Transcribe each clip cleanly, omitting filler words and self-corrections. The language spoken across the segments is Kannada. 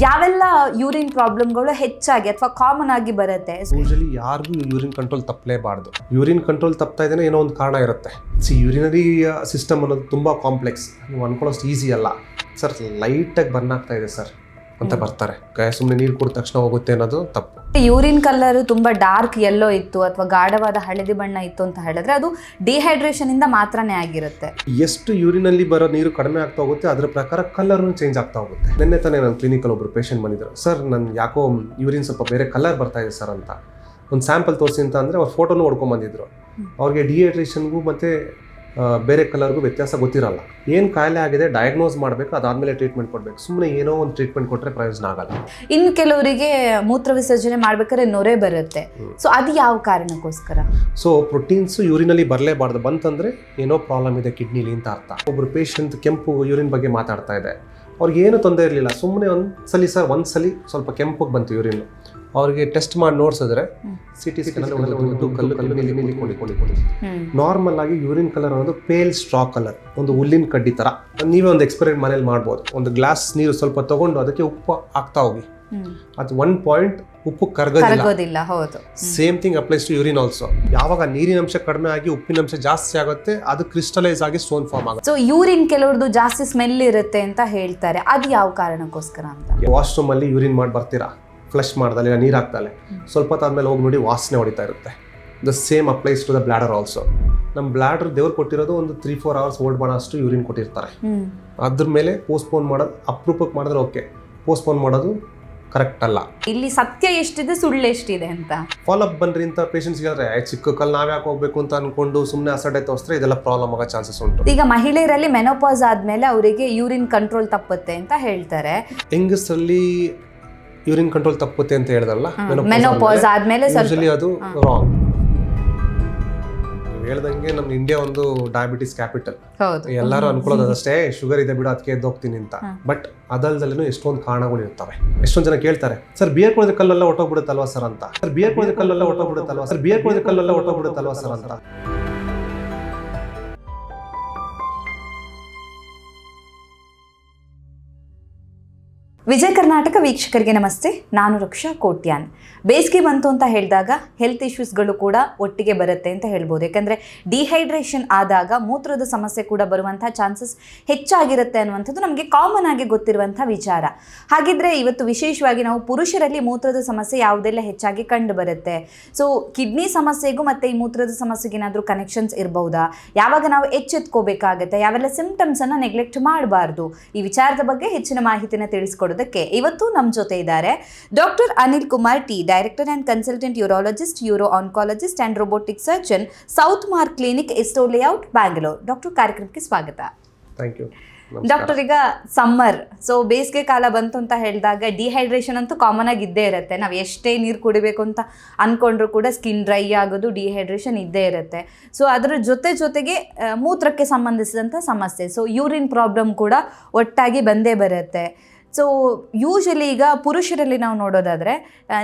ಯಾವೆಲ್ಲ ಯೂರಿನ್ ಪ್ರಾಬ್ಲಮ್ಗಳು ಹೆಚ್ಚಾಗಿ ಅಥವಾ ಕಾಮನ್ ಆಗಿ ಬರುತ್ತೆ? ಯೂಶಲಿ ಯಾರಿಗೂ ಯೂರಿನ್ ಕಂಟ್ರೋಲ್ ತಪ್ಪಲೇಬಾರ್ದು. ಯೂರಿನ್ ಕಂಟ್ರೋಲ್ ತಪ್ತಾ ಇದ್ದೇನೆ ಏನೋ ಒಂದು ಕಾರಣ ಇರುತ್ತೆ. ಯೂರಿನರಿ ಸಿಸ್ಟಮ್ ಅನ್ನೋದು ತುಂಬ ಕಾಂಪ್ಲೆಕ್ಸ್, ನೀವು ಅನ್ಕೊಳ್ಳೋಷ್ಟು ಈಸಿ ಅಲ್ಲ. ಸರ್ ಲೈಟಾಗಿ ಬರ್ನ್ ಆಗ್ತಾ ಇದೆ ಸರ್ ಅಂತ ಬರ್ತಾರೆ, ಸುಮ್ಮನೆ ನೀರು ಕುಡಿದ ತಕ್ಷಣ ಹೋಗುತ್ತೆ ಅನ್ನೋದು ತಪ್ಪು. ಯೂರಿನ್ ಕಲರ್ ತುಂಬಾ ಡಾರ್ಕ್ ಯೆಲ್ಲೋ ಇತ್ತು ಅಥವಾ ಗಾಢವಾದ ಹಳದಿ ಬಣ್ಣ ಇತ್ತು ಅಂತ ಹೇಳಿದ್ರೆ ಅದು ಡಿಹೈಡ್ರೇಷನ್ ಇಂದ ಮಾತ್ರನೇ ಆಗಿರುತ್ತೆ. ಎಷ್ಟು ಯೂರಿನಲ್ಲಿ ಬರೋ ನೀರು ಕಡಿಮೆ ಆಗ್ತಾ ಹೋಗುತ್ತೆ ಅದರ ಪ್ರಕಾರ ಕಲರ್ ಚೇಂಜ್ ಆಗ್ತಾ ಹೋಗುತ್ತೆ. ನಿನ್ನೆ ತಾನೇ ನನ್ನ ಕ್ಲಿನಿಕಲ್ಲಿ ಒಬ್ರು ಪೇಷಂಟ್ ಬಂದಿದ್ರು, ಸರ್ ನನ್ನ ಯಾಕೋ ಯೂರಿನ್ ಸ್ವಲ್ಪ ಬೇರೆ ಕಲರ್ ಬರ್ತಾ ಇದೆ ಸರ್ ಅಂತ. ಒಂದು ಸ್ಯಾಂಪಲ್ ತೋರಿಸಿ ಅಂತ ಅಂದರೆ ಅವ್ರ ಫೋಟೋನು ಹೊಡ್ಕೊಂಬಂದಿದ್ರು. ಅವ್ರಿಗೆ ಡಿಹೈಡ್ರೇಷನ್ಗೂ ಮತ್ತು ಬೇರೆ ಕಲರ್ಗೂ ವ್ಯತ್ಯಾಸ ಗೊತ್ತಿರಲ್ಲ. ಏನು ಕಾಯಿಲೆ ಆಗಿದೆ ಡಯಾಗ್ನೋಸ್ ಮಾಡಬೇಕು, ಅದಾದಮೇಲೆ ಟ್ರೀಟ್ಮೆಂಟ್ ಕೊಡಬೇಕು. ಸುಮ್ಮನೆ ಏನೋ ಒಂದು ಟ್ರೀಟ್ಮೆಂಟ್ ಕೊಟ್ಟರೆ ಪ್ರಯೋಜನ ಆಗಲ್ಲ. ಇನ್ನು ಕೆಲವರಿಗೆ ಮೂತ್ರ ವಿಸರ್ಜನೆ ಮಾಡ್ಬೇಕಾದ್ರೆ ನೊರೆ ಬರುತ್ತೆ, ಸೊ ಅದು ಯಾವ ಕಾರಣಕ್ಕೋಸ್ಕರ? ಸೊ ಪ್ರೋಟೀನ್ಸು ಯೂರಿನಲ್ಲಿ ಬರಲೇಬಾರ್ದು, ಬಂತಂದರೆ ಏನೋ ಪ್ರಾಬ್ಲಮ್ ಇದೆ ಕಿಡ್ನಿಲಿ ಅಂತ ಅರ್ಥ. ಒಬ್ಬರು ಪೇಷಂಟ್ ಕೆಂಪು ಯೂರಿನ್ ಬಗ್ಗೆ ಮಾತಾಡ್ತಾ ಇದೆ, ಅವ್ರಿಗೆ ಏನು ತೊಂದರೆ ಇರಲಿಲ್ಲ. ಸುಮ್ಮನೆ ಒಂದ್ಸಲಿ ಸ್ವಲ್ಪ ಕೆಂಪಗೆ ಬಂತು ಯೂರಿನ್. ಅವ್ರಿಗೆ ಟೆಸ್ಟ್ ಮಾಡಿ ನೋಡ್ಸಿದ್ರೆ CT ಸ್ಕ್ಯಾನ್ ಒಂದು ಕಲ್ಲು ನಾರ್ಮಲ್ ಆಗಿ ಯೂರಿನ್ ಕಲರ್ ಅನ್ನೋದು ಪೇಲ್ ಸ್ಟ್ರಾ ಕಲರ್, ಒಂದು ಹುಲ್ಲಿನ ಕಡ್ಡಿ ಥರ. ನೀವೇ ಒಂದು ಎಕ್ಸ್ಪೆರಿಮೆಂಟ್ ಮನೇಲಿ ಮಾಡ್ಬೋದು. ಒಂದು ಗ್ಲಾಸ್ ನೀರು ಸ್ವಲ್ಪ ತಗೊಂಡು ಅದಕ್ಕೆ ಉಪ್ಪು ಹಾಕ್ತಾ ಹೋಗಿ, ಅದು 1 ಪಾಯಿಂಟ್ ಉಪ್ಪು ಕರಗೋದಿಲ್ಲ. Same thing applies to urine also. ಯಾವಾಗ ನೀರಿನ ಅಂಶ ಕಡಿಮೆ ಆಗಿ ಉಪ್ಪಿನ ಅಂಶ ಜಾಸ್ತಿ ಆಗುತ್ತೆ ಅದು ಕ್ರಿಸ್ಟಲೈಸ್ ಆಗಿ ಸ್ಟೋನ್ ಫಾರ್ಮ್ ಆಗುತ್ತೆ. ಸೊ ಯೂರಿನ್ ಕೆಲವ್ರದ್ದು ಜಾಸ್ತಿ ಸ್ಮೆಲ್ ಇರುತ್ತೆ ಅಂತ ಹೇಳ್ತಾರೆ, ಅದು ಯಾವ ಕಾರಣಕ್ಕೋಸ್ಕರ ಅಂತ? ವಾಶ್ರೂಮ್ ಅಲ್ಲಿ ಯೂರಿನ್ ಮಾಡಿ ಬರ್ತೀರಾ, ಫ್ಲಶ್ ಮಾಡ್ದಲ್ಲ ಇಲ್ಲ ನೀರು ಹಾಕ್ದಲೆ ಸ್ವಲ್ಪ ಹೊತ್ತಾದ್ಮೇಲೆ ಹೋಗಿ ನೋಡಿ ವಾಸನೆ ಹೊಡಿತಾ ಇರುತ್ತೆ. The same applies to the bladder also. ನಮ್ಮ ಬ್ಲಾಡರ್ ದೇವ್ರು ಕೊಟ್ಟಿರೋದು ಒಂದು 3-4 ಅವರ್ಸ್ ಹೋಲ್ಡ್ ಮಾಡೋ ಅಷ್ಟು ಯೂರಿನ್ ಕೊಟ್ಟಿರ್ತಾರೆ. ಅದ್ರ ಮೇಲೆ ಪೋಸ್ಟ್ಪೋನ್ ಮಾಡೋದು ಅಪರೂಪಕ್ಕೆ ಮಾಡಿದ್ರೆ ಓಕೆ, ಪೋಸ್ಟ್ಪೋನ್ ಮಾಡೋದು ಕರೆಕ್ಟ್ ಅಲ್ಲ. ಇಲ್ಲಿ ಸತ್ಯ ಎಷ್ಟಿದೆ ಸುಳ್ಳು ಎಷ್ಟಿದೆ ಅಂತ ಫಾಲೋಅಪ್ ಬನ್ರಿ ಅಂತ ಪೇಷಂಟ್ಸ್ ಹೇಳಿದ್ರೆ ಚಿಕ್ಕ ಕಲ್ ನಾವ್ ಯಾಕೆ ಹೋಗ್ಬೇಕು ಅಂತ ಅನ್ಕೊಂಡು ಸುಮ್ಮನೆ ಅಸಡ್ಡೆ ತೋರಿಸಿದ್ರೆ ಇದೆಲ್ಲ ಪ್ರಾಬ್ಲಮ್ ಆಗೋ ಚಾನ್ಸಸ್ ಉಂಟು. ಈಗ ಮಹಿಳೆಯರಲ್ಲಿ ಮೆನೋಪಾಸ್ ಆದ್ಮೇಲೆ ಅವರಿಗೆ ಯೂರಿನ್ ಕಂಟ್ರೋಲ್ ತಪ್ಪುತ್ತೆ ಅಂತ ಹೇಳ್ತಾರೆ. ಹೆಂಗಸರಲ್ಲಿ ಯೂರಿನ್ ಕಂಟ್ರೋಲ್ ತಪ್ಪುತ್ತೆ ಅಂತ ಹೇಳಿದ್ರಲ್ಲ, ಮೆನೋಪಾಸ್ ಆದ್ಮೇಲೆ ಯೂಶಲಿ ಅದು ರಾಂಗ್. ಹೇಳ್ದಂಗೆ ನಮ್ಮ ಇಂಡಿಯಾ ಒಂದು ಡಯಾಬಿಟಿಸ್ ಕ್ಯಾಪಿಟಲ್. ಎಲ್ಲರೂ ಅನ್ಕೊಳ್ಳೋದು ಅಷ್ಟೇ, ಶುಗರ್ ಇದೆ ಬಿಡು ಅದಕ್ಕೆ ಎದ್ದೋಗ್ತೀನಿ ಅಂತ. ಬಟ್ ಅದಲ್ದಲ್ಲೂ ಎಷ್ಟೊಂದು ಕಾರಣಗಳು ಇರ್ತವೆ. ಎಷ್ಟೊಂದು ಜನ ಕೇಳ್ತಾರೆ, ಸರ್ ಬಿಯರ್ ಕುಡಿದ ಕಲ್ಲೆಲ್ಲ ಹೊಟ್ಟೋಗ್ಬಿಡುತ್ತಲ್ವಾ ಸರ್ ಅಂತ. ಸರ್ ಬಿಯರ್ ಕುಡಿದ ಕಲ್ಲೆಲ್ಲ ಹೊಟ್ಟೋಗ್ಬಿಡುತ್ತಲ್ವಾ ಸರ್ ಅಂತ. ವಿಜಯ ಕರ್ನಾಟಕ ವೀಕ್ಷಕರಿಗೆ ನಮಸ್ತೆ, ನಾನು ರಕ್ಷಾ ಕೋಟ್ಯಾನ್. ಬೇಸಿಗೆ ಬಂತು ಅಂತ ಹೇಳಿದಾಗ ಹೆಲ್ತ್ ಇಶ್ಯೂಸ್ಗಳು ಕೂಡ ಒಟ್ಟಿಗೆ ಬರುತ್ತೆ ಅಂತ ಹೇಳ್ಬೋದು. ಯಾಕಂದರೆ ಡಿಹೈಡ್ರೇಷನ್ ಆದಾಗ ಮೂತ್ರದ ಸಮಸ್ಯೆ ಕೂಡ ಬರುವಂಥ ಚಾನ್ಸಸ್ ಹೆಚ್ಚಾಗಿರುತ್ತೆ ಅನ್ನುವಂಥದ್ದು ನಮಗೆ ಕಾಮನ್ ಆಗಿ ಗೊತ್ತಿರುವಂಥ ವಿಚಾರ. ಹಾಗಿದ್ರೆ ಇವತ್ತು ವಿಶೇಷವಾಗಿ ನಾವು ಪುರುಷರಲ್ಲಿ ಮೂತ್ರದ ಸಮಸ್ಯೆ ಯಾವುದೆಲ್ಲ ಹೆಚ್ಚಾಗಿ ಕಂಡು ಬರುತ್ತೆ, ಸೊ ಕಿಡ್ನಿ ಸಮಸ್ಯೆಗೂ ಮತ್ತು ಈ ಮೂತ್ರದ ಸಮಸ್ಯೆಗೆ ಏನಾದರೂ ಕನೆಕ್ಷನ್ಸ್ ಇರಬಹುದಾ, ಯಾವಾಗ ನಾವು ಎಚ್ಚೆತ್ಕೋಬೇಕಾಗತ್ತೆ, ಯಾವೆಲ್ಲ ಸಿಂಪ್ಟಮ್ಸನ್ನು ನೆಗ್ಲೆಕ್ಟ್ ಮಾಡಬಾರ್ದು, ಈ ವಿಚಾರದ ಬಗ್ಗೆ ಹೆಚ್ಚಿನ ಮಾಹಿತಿನ ತಿಳಿಸ್ಕೊಡೋದಕ್ಕೆ ಇವತ್ತು ನಮ್ಮ ಜೊತೆ ಇದ್ದಾರೆ doctor Anil Kumar T, director and consultant urologist, uro oncologist and robotic surgeon, south mark clinic, ಎಸ್ಟೋ ಲೇಔಟ್, ಬ್ಯಾಂಗ್ಳೂರ್. ಡಾಕ್ಟರ್, ಕಾರ್ಯಕ್ರಮಕ್ಕೆ ಸ್ವಾಗತ. Thank you doctor. ಈಗ ಸಮ್ಮರ್, ಸೊ ಬೇಸಿಗೆ ಕಾಲ ಬಂತು ಅಂತ ಹೇಳಿದಾಗ ಡಿಹೈಡ್ರೇಷನ್ ಅಂತೂ ಕಾಮನ್ ಆಗಿ ಇದ್ದೇ ಇರುತ್ತೆ. ನಾವು ಎಷ್ಟೇ ನೀರು ಕುಡಿಬೇಕು ಅಂತ ಅಂದ್ಕೊಂಡ್ರು ಕೂಡ ಸ್ಕಿನ್ ಡ್ರೈ ಆಗೋದು, ಡಿಹೈಡ್ರೇಷನ್ ಇದ್ದೇ ಇರುತ್ತೆ. ಸೊ ಅದರ ಜೊತೆಗೆ ಮೂತ್ರಕ್ಕೆ ಸಂಬಂಧಿಸಿದಂಥ ಸಮಸ್ಯೆ, ಸೊ ಯೂರಿನ್ ಪ್ರಾಬ್ಲಮ್ ಕೂಡ ಒಟ್ಟಾಗಿ ಬಂದೇ ಬರುತ್ತೆ. ಸೊ ಯೂಶಲಿ ಈಗ ಪುರುಷರಲ್ಲಿ ನಾವು ನೋಡೋದಾದರೆ,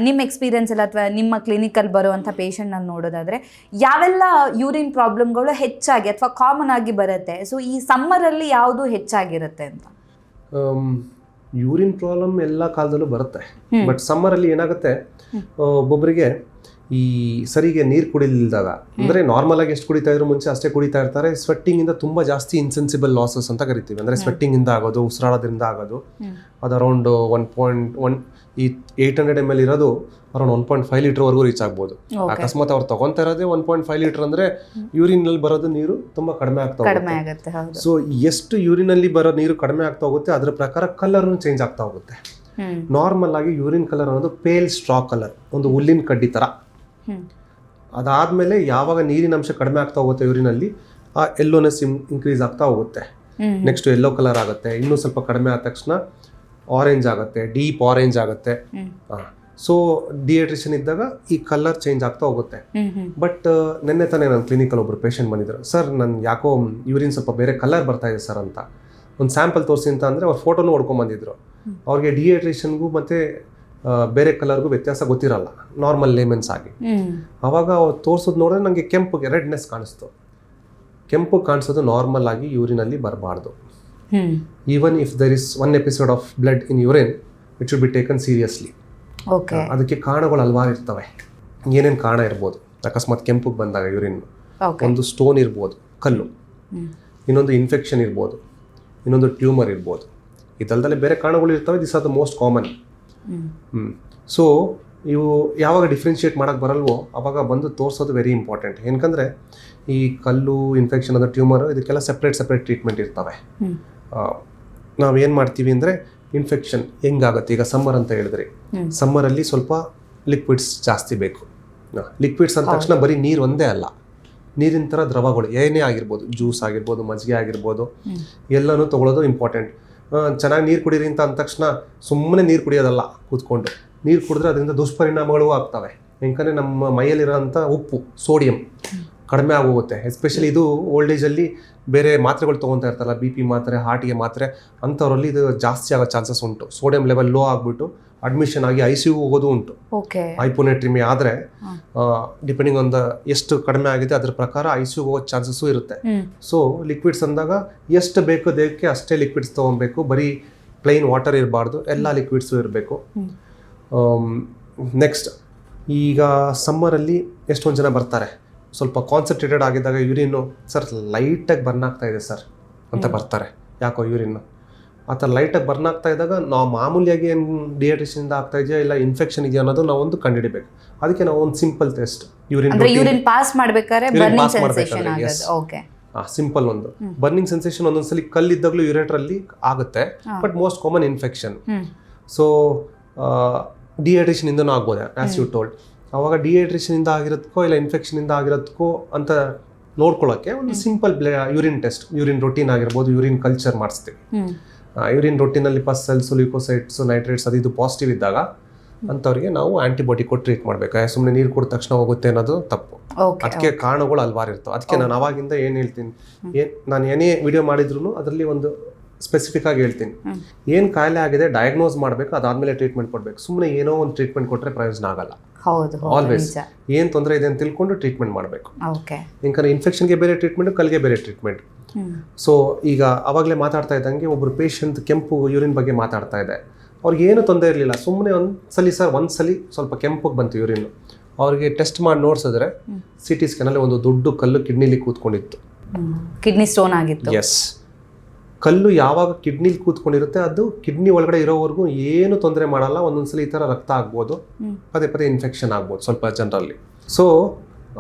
ನಿಮ್ಮ ಎಕ್ಸ್ಪೀರಿಯನ್ಸಲ್ಲಿ ಅಥವಾ ನಿಮ್ಮ ಕ್ಲಿನಿಕಲ್ಲಿ ಬರುವಂಥ ಪೇಷಂಟ್ನಲ್ಲಿ ನೋಡೋದಾದರೆ ಯಾವೆಲ್ಲ ಯೂರಿನ್ ಪ್ರಾಬ್ಲಮ್ಗಳು ಹೆಚ್ಚಾಗಿ ಅಥವಾ ಕಾಮನ್ ಆಗಿ ಬರುತ್ತೆ? ಸೊ ಈ ಸಮ್ಮರಲ್ಲಿ ಯಾವುದು ಹೆಚ್ಚಾಗಿರುತ್ತೆ ಅಂತ? ಯೂರಿನ್ ಪ್ರಾಬ್ಲಮ್ ಎಲ್ಲ ಕಾಲದಲ್ಲೂ ಬರುತ್ತೆ, ಬಟ್ ಸಮ್ಮರಲ್ಲಿ ಏನಾಗುತ್ತೆ, ಒಬ್ಬೊಬ್ಬರಿಗೆ ಈ ಸರಿಗೆ ನೀರು ಕುಡಿಲಿಲ್ದಾಗ, ಅಂದರೆ ನಾರ್ಮಲ್ ಆಗಿ ಎಷ್ಟು ಕುಡಿತಾ ಇದ್ರು ಮುಂಚೆ ಅಷ್ಟೇ ಕುಡಿತಾ ಇರ್ತಾರೆ. ಸ್ವೆಟ್ಟಿಂಗ್ ಇಂದ ತುಂಬ ಜಾಸ್ತಿ ಇನ್ಸೆನ್ಸಿಬಲ್ ಲಾಸಸ್ ಅಂತ ಕರಿತೀವಿ. ಅಂದರೆ ಸ್ವೆಟ್ಟಿಂಗ್ ಇಂದ ಆಗೋದು, ಉಸಿರಾಡೋದ್ರಿಂದ ಆಗೋದು. ಅದು ಅರೌಂಡ್ 1.1 ಈ 800 ml ಇರೋದು ಅರೌಂಡ್ 1.5 ಲೀಟರ್ವರೆಗೂ ರೀಚ್ ಆಗ್ಬೋದು. ಅಕಸ್ಮಾತ್ ಅವ್ರು ತಗೊಂತಾ ಇರೋದೇ 1.5 ಲೀಟರ್ ಅಂದರೆ ಯೂರಿನಲ್ಲಿ ಬರೋದು ನೀರು ತುಂಬ ಕಡಿಮೆ ಆಗ್ತಾ ಹೋಗುತ್ತೆ. ಸೊ ಎಷ್ಟು ಯೂರಿನಲ್ಲಿ ಬರೋ ನೀರು ಕಡಿಮೆ ಆಗ್ತಾ ಹೋಗುತ್ತೆ ಅದರ ಪ್ರಕಾರ ಕಲರ್ ಚೇಂಜ್ ಆಗ್ತಾ ಹೋಗುತ್ತೆ. ನಾರ್ಮಲ್ ಆಗಿ ಯೂರಿನ್ ಕಲರ್ ಅನ್ನೋದು ಪೇಲ್ ಸ್ಟ್ರಾ ಕಲರ್, ಒಂದು ಹುಲ್ಲಿನ ಕಡ್ಡಿ ಥರ. ಅದಾದಮೇಲೆ ಯಾವಾಗ ನೀರಿನ ಅಂಶ ಕಡಿಮೆ ಆಗ್ತಾ ಹೋಗುತ್ತೆ ಯೂರಿನಲ್ಲಿ, ಆ ಯೆಲ್ಲೋನೆಸ್ ಇನ್ಕ್ರೀಸ್ ಆಗ್ತಾ ಹೋಗುತ್ತೆ. ನೆಕ್ಸ್ಟ್ ಯೆಲ್ಲೋ ಕಲರ್ ಆಗುತ್ತೆ. ಇನ್ನೂ ಸ್ವಲ್ಪ ಕಡಿಮೆ ಆದ ತಕ್ಷಣ ಆರೆಂಜ್ ಆಗುತ್ತೆ, ಡೀಪ್ ಆರೆಂಜ್ ಆಗುತ್ತೆ. ಸೊ ಡಿಹೈಡ್ರೇಷನ್ ಇದ್ದಾಗ ಈ ಕಲರ್ ಚೇಂಜ್ ಆಗ್ತಾ ಹೋಗುತ್ತೆ. ಬಟ್ ನಿನ್ನೆ ತಾನೇ ನನ್ನ ಕ್ಲಿನಿಕಲ್ಲಿ ಒಬ್ರು ಪೇಷಂಟ್ ಬಂದಿದ್ರು, ಸರ್ ನನ್ನ ಯಾಕೋ ಯೂರಿನ್ ಸ್ವಲ್ಪ ಬೇರೆ ಕಲರ್ ಬರ್ತಾ ಇದೆ ಸರ್ ಅಂತ. ಒಂದು ಸ್ಯಾಂಪಲ್ ತೋರಿಸಿ ಅಂತ ಅಂದರೆ ಅವ್ರ ಫೋಟೋನು ಹೊಡ್ಕೊಂಬಂದಿದ್ರು. ಅವ್ರಿಗೆ ಡಿಹೈಡ್ರೇಷನ್ಗೂ ಮತ್ತು ಬೇರೆ ಕಲರ್ಗೂ ವ್ಯತ್ಯಾಸ ಗೊತ್ತಿರಲ್ಲ ನಾರ್ಮಲ್ ಲೇಮೆನ್ಸ್ ಆಗಿ. ಆವಾಗ ಅವ್ರು ತೋರಿಸೋದು ನೋಡಿದ್ರೆ ನನಗೆ ಕೆಂಪುಗೆ ರೆಡ್ನೆಸ್ ಕಾಣಿಸ್ತು. ಕೆಂಪು ಕಾಣಿಸೋದು ನಾರ್ಮಲ್ ಆಗಿ ಯೂರಿನಲ್ಲಿ ಬರಬಾರ್ದು. Even if there is 1 episode of blood in urine, it should be taken seriously. Okay. ಅದಕ್ಕೆ ಕಾರಣಗಳು ಹಲವಾರು ಇರ್ತವೆ. ಏನೇನು ಕಾರಣ ಇರ್ಬೋದು? ಅಕಸ್ಮಾತ್ ಕೆಂಪಿಗೆ ಬಂದಾಗ ಯೂರಿನ್, ಒಂದು ಸ್ಟೋನ್ ಇರ್ಬೋದು, ಕಲ್ಲು, ಇನ್ನೊಂದು ಇನ್ಫೆಕ್ಷನ್ ಇರ್ಬೋದು, ಇನ್ನೊಂದು ಟ್ಯೂಮರ್ ಇರ್ಬೋದು. ಇದಲ್ದಲ್ಲೇ ಬೇರೆ ಕಾರಣಗಳು ಇರ್ತವೆ. This are the most common. So ಇವು ಯಾವಾಗ ಡಿಫ್ರೆನ್ಷಿಯೇಟ್ ಮಾಡೋಕ್ಕೆ ಬರಲ್ವೋ ಅವಾಗ ಬಂದು ತೋರಿಸೋದು ವೆರಿ ಇಂಪಾರ್ಟೆಂಟ್. ಏನಕಂದರೆ ಈ ಕಲ್ಲು, ಇನ್ಫೆಕ್ಷನ್, ಅಂದರೆ ಟ್ಯೂಮರ್, ಇದಕ್ಕೆಲ್ಲ ಸಪ್ರೇಟ್ ಟ್ರೀಟ್ಮೆಂಟ್ ಇರ್ತವೆ. ನಾವೇನು ಮಾಡ್ತೀವಿ ಅಂದರೆ ಇನ್ಫೆಕ್ಷನ್ ಹೆಂಗಾಗುತ್ತೆ, ಈಗ ಸಮ್ಮರ್ ಅಂತ ಹೇಳಿದ್ರಿ, ಸಮ್ಮರಲ್ಲಿ ಸ್ವಲ್ಪ ಲಿಕ್ವಿಡ್ಸ್ ಜಾಸ್ತಿ ಬೇಕು. ಲಿಕ್ವಿಡ್ಸ್ ಅಂದ ತಕ್ಷಣ ಬರೀ ನೀರು ಒಂದೇ ಅಲ್ಲ, ನೀರಿನ ಥರ ದ್ರವಗಳು ಏನೇ ಆಗಿರ್ಬೋದು, ಜ್ಯೂಸ್ ಆಗಿರ್ಬೋದು, ಮಜ್ಜಿಗೆ ಆಗಿರ್ಬೋದು, ಎಲ್ಲನೂ ತೊಗೊಳೋದು ಇಂಪಾರ್ಟೆಂಟ್. ಚೆನ್ನಾಗಿ ನೀರು ಕುಡೀರಿ ಅಂತ ಅಂದ ತಕ್ಷಣ ಸುಮ್ಮನೆ ನೀರು ಕುಡಿಯೋದಲ್ಲ, ಕೂತ್ಕೊಂಡು ನೀರು ಕುಡಿದ್ರೆ ಅದರಿಂದ ದುಷ್ಪರಿಣಾಮಗಳು ಆಗ್ತವೆ. ಯಾಕಂದರೆ ನಮ್ಮ ಮೈಯಲ್ಲಿರೋಂಥ ಉಪ್ಪು, ಸೋಡಿಯಂ ಕಡಿಮೆ ಆಗೋಗುತ್ತೆ. ಎಸ್ಪೆಷಲಿ ಇದು ಓಲ್ಡ್ ಏಜಲ್ಲಿ ಬೇರೆ ಮಾತ್ರೆಗಳು ತೊಗೊತಾ ಇರ್ತಾರಲ್ಲ, ಬಿ ಪಿ ಮಾತ್ರೆ, ಹಾರ್ಟಿಗೆ ಮಾತ್ರೆ, ಅಂಥವ್ರಲ್ಲಿ ಇದು ಜಾಸ್ತಿ ಆಗೋ ಚಾನ್ಸಸ್ ಉಂಟು. ಸೋಡಿಯಂ ಲೆವೆಲ್ ಲೋ ಆಗಿಬಿಟ್ಟು ಅಡ್ಮಿಷನ್ ಆಗಿ ICU ಹೋಗೋದು ಉಂಟು. ಹೈಪೋನೆಟ್ರಿಮಿ ಆದರೆ ಡಿಪೆಂಡಿಂಗ್ ಆನ್ ದ ಎಷ್ಟು ಕಡಿಮೆ ಆಗಿದೆ ಅದ್ರ ಪ್ರಕಾರ ICU ಹೋಗೋ ಚಾನ್ಸಸ್ಸು ಇರುತ್ತೆ. ಸೊ ಲಿಕ್ವಿಡ್ಸ್ ಅಂದಾಗ ಎಷ್ಟು ಬೇಕು ದೇಹಕ್ಕೆ ಅಷ್ಟೇ ಲಿಕ್ವಿಡ್ಸ್ ತೊಗೊಬೇಕು. ಬರೀ ಪ್ಲೈನ್ ವಾಟರ್ ಇರಬಾರ್ದು, ಎಲ್ಲ ಲಿಕ್ವಿಡ್ಸು ಇರಬೇಕು. ನೆಕ್ಸ್ಟ್, ಈಗ ಸಮ್ಮರಲ್ಲಿ ಎಷ್ಟೊಂದು ಜನ ಬರ್ತಾರೆ, ಸ್ವಲ್ಪ ಕಾನ್ಸಂಟ್ರೇಟೆಡ್ ಆಗಿದ್ದಾಗ ಯೂರಿನ್ನು ಸರ್ ಲೈಟಾಗಿ ಬರ್ನ್ ಆಗ್ತಾ ಇದೆ ಸರ್ ಅಂತ ಬರ್ತಾರೆ. ಯಾಕೋ ಯೂರಿನ್ನು ಆ ಥರ ಲೈಟಾಗಿ ಬರ್ನ್ ಆಗ್ತಾ ಇದ್ದಾಗ ನಾವು ಮಾಮೂಲಿಯಾಗಿ ಏನು ಡಿಹೈಡ್ರೇಷನಿಂದ ಆಗ್ತಾ ಇದೆಯಾ ಇಲ್ಲ ಇನ್ಫೆಕ್ಷನ್ ಇದೆಯಾ ಅನ್ನೋದು ನಾವು ಒಂದು ಕಂಡುಹಿಡಿಬೇಕು. ಅದಕ್ಕೆ ನಾವು ಒಂದು ಸಿಂಪಲ್ ಟೆಸ್ಟ್, ಯೂರಿನ್ ಪಾಸ್ ಮಾಡಬೇಕಾದ್ರೆ ಸಿಂಪಲ್ ಒಂದು ಬರ್ನಿಂಗ್ ಸೆನ್ಸೇಷನ್ ಒಂದೊಂದ್ಸಲಿ ಕಲ್ಲಿದ್ದಾಗಲೂ ಯೂರೇಟ್ರಲ್ಲಿ ಆಗುತ್ತೆ, but most common infection. So dehydration ಇಂದನೂ ಆಗ್ಬೋದು ಆಸ್ ಯು ಟೋಲ್ಡ್. ಅವಾಗ ಡಿಹೈಡ್ರೇಷನಿಂದ ಆಗಿರೋದಕ್ಕೋ ಇಲ್ಲ ಇನ್ಫೆಕ್ಷನಿಂದ ಆಗಿರೋದಕ್ಕೋ ಅಂತ ನೋಡ್ಕೊಳ್ಳೋಕ್ಕೆ ಒಂದು simple urine test, urine routine ಆಗಿರ್ಬೋದು, ಯೂರಿನ್ ಕಲ್ಚರ್ ಮಾಡಿಸ್ತೀವಿ. ಯೂರಿನ್ ರೊಟೀನಲ್ಲಿ ಪಸ್ ಸೆಲ್ಸ್, ಲ್ಯೂಕೋಸೈಟ್ಸ್, ನೈಟ್ರೇಟ್ಸ್ ಅದು ಇದು ಪಾಸಿಟಿವ್ ಇದ್ದಾಗ ಅಂಥವ್ರಿಗೆ ನಾವು ಆ್ಯಂಟಿಬಾಡಿ ಕೊಟ್ಟು ಟ್ರೀಟ್ ಮಾಡಬೇಕು. ಸುಮ್ಮನೆ ನೀರು ಕುಡಿದ ತಕ್ಷಣ ಹೋಗುತ್ತೆ ಅನ್ನೋದು ತಪ್ಪು. ಅದಕ್ಕೆ ಕಾರಣಗಳು ಹಲವಾರು ಇರ್ತವೆ. ಅದಕ್ಕೆ ನಾನು ಅವಾಗಿಂದ ಏನು ಹೇಳ್ತೀನಿ, ನಾನು ಏನೇ ವಿಡಿಯೋ ಮಾಡಿದ್ರು ಅದರಲ್ಲಿ ಒಂದು ಸ್ಪೆಸಿಫಿಕ್ ಆಗಿ ಹೇಳ್ತೀನಿ, ಏನು ಕಾಯಿಲೆ ಆಗಿದೆ ಡಯಾಗ್ನೋಸ್ ಮಾಡಬೇಕು, ಅದಾದಮೇಲೆ ಟ್ರೀಟ್ಮೆಂಟ್ ಕೊಡಬೇಕು. ಸುಮ್ಮನೆ ಏನೋ ಒಂದು ಟ್ರೀಟ್ಮೆಂಟ್ ಕೊಟ್ಟರೆ ಪ್ರಯೋಜನ ಆಗಲ್ಲ. ಆಲ್ವೇಸ್ ಏನು ತೊಂದರೆ ಇದೆ ಅಂತ ತಿಳ್ಕೊಂಡು ಟ್ರೀಟ್ಮೆಂಟ್ ಮಾಡಬೇಕು. ಯಾಕಂದ್ರೆ ಇನ್ಫೆಕ್ಷನ್ಗೆ ಬೇರೆ ಟ್ರೀಟ್ಮೆಂಟ್, ಕಲ್ಗೆ ಬೇರೆ ಟ್ರೀಟ್ಮೆಂಟ್. ಸೊ ಈಗ ಅವಾಗಲೇ ಮಾತಾಡ್ತಾ ಇದ್ದಂಗೆ ಒಬ್ಬರು ಪೇಷಂಟ್ ಕೆಂಪು ಯೂರಿನ್ ಬಗ್ಗೆ ಮಾತಾಡ್ತಾ ಇದೆ. ಅವ್ರಿಗೆ ಏನು ತೊಂದರೆ ಇರಲಿಲ್ಲ, ಸುಮ್ಮನೆ ಒಂದ್ಸಲಿ ಸ್ವಲ್ಪ ಕೆಂಪಗೆ ಬಂತು ಯೂರಿನ್. ಅವ್ರಿಗೆ ಟೆಸ್ಟ್ ಮಾಡಿ ನೋಡ್ಸಿದ್ರೆ CT ಸ್ಕ್ಯಾನಲ್ಲಿ ಒಂದು ದೊಡ್ಡ ಕಲ್ಲು ಕಿಡ್ನಿಲಿ ಕೂತ್ಕೊಂಡಿತ್ತು, ಕಿಡ್ನಿ ಸ್ಟೋನ್ ಆಗಿತ್ತು. ಎಸ್, ಕಲ್ಲು ಯಾವಾಗ ಕಿಡ್ನಿಲಿ ಕೂತ್ಕೊಂಡಿರುತ್ತೆ ಅದು ಕಿಡ್ನಿ ಒಳಗಡೆ ಇರೋವರೆಗೂ ಏನು ತೊಂದರೆ ಮಾಡಲ್ಲ. ಒಂದೊಂದ್ಸಲಿ ಈ ಥರ ರಕ್ತ ಆಗ್ಬೋದು, ಪದೇ ಇನ್ಫೆಕ್ಷನ್ ಆಗ್ಬೋದು ಸ್ವಲ್ಪ ಜನರಲ್ಲಿ. ಸೊ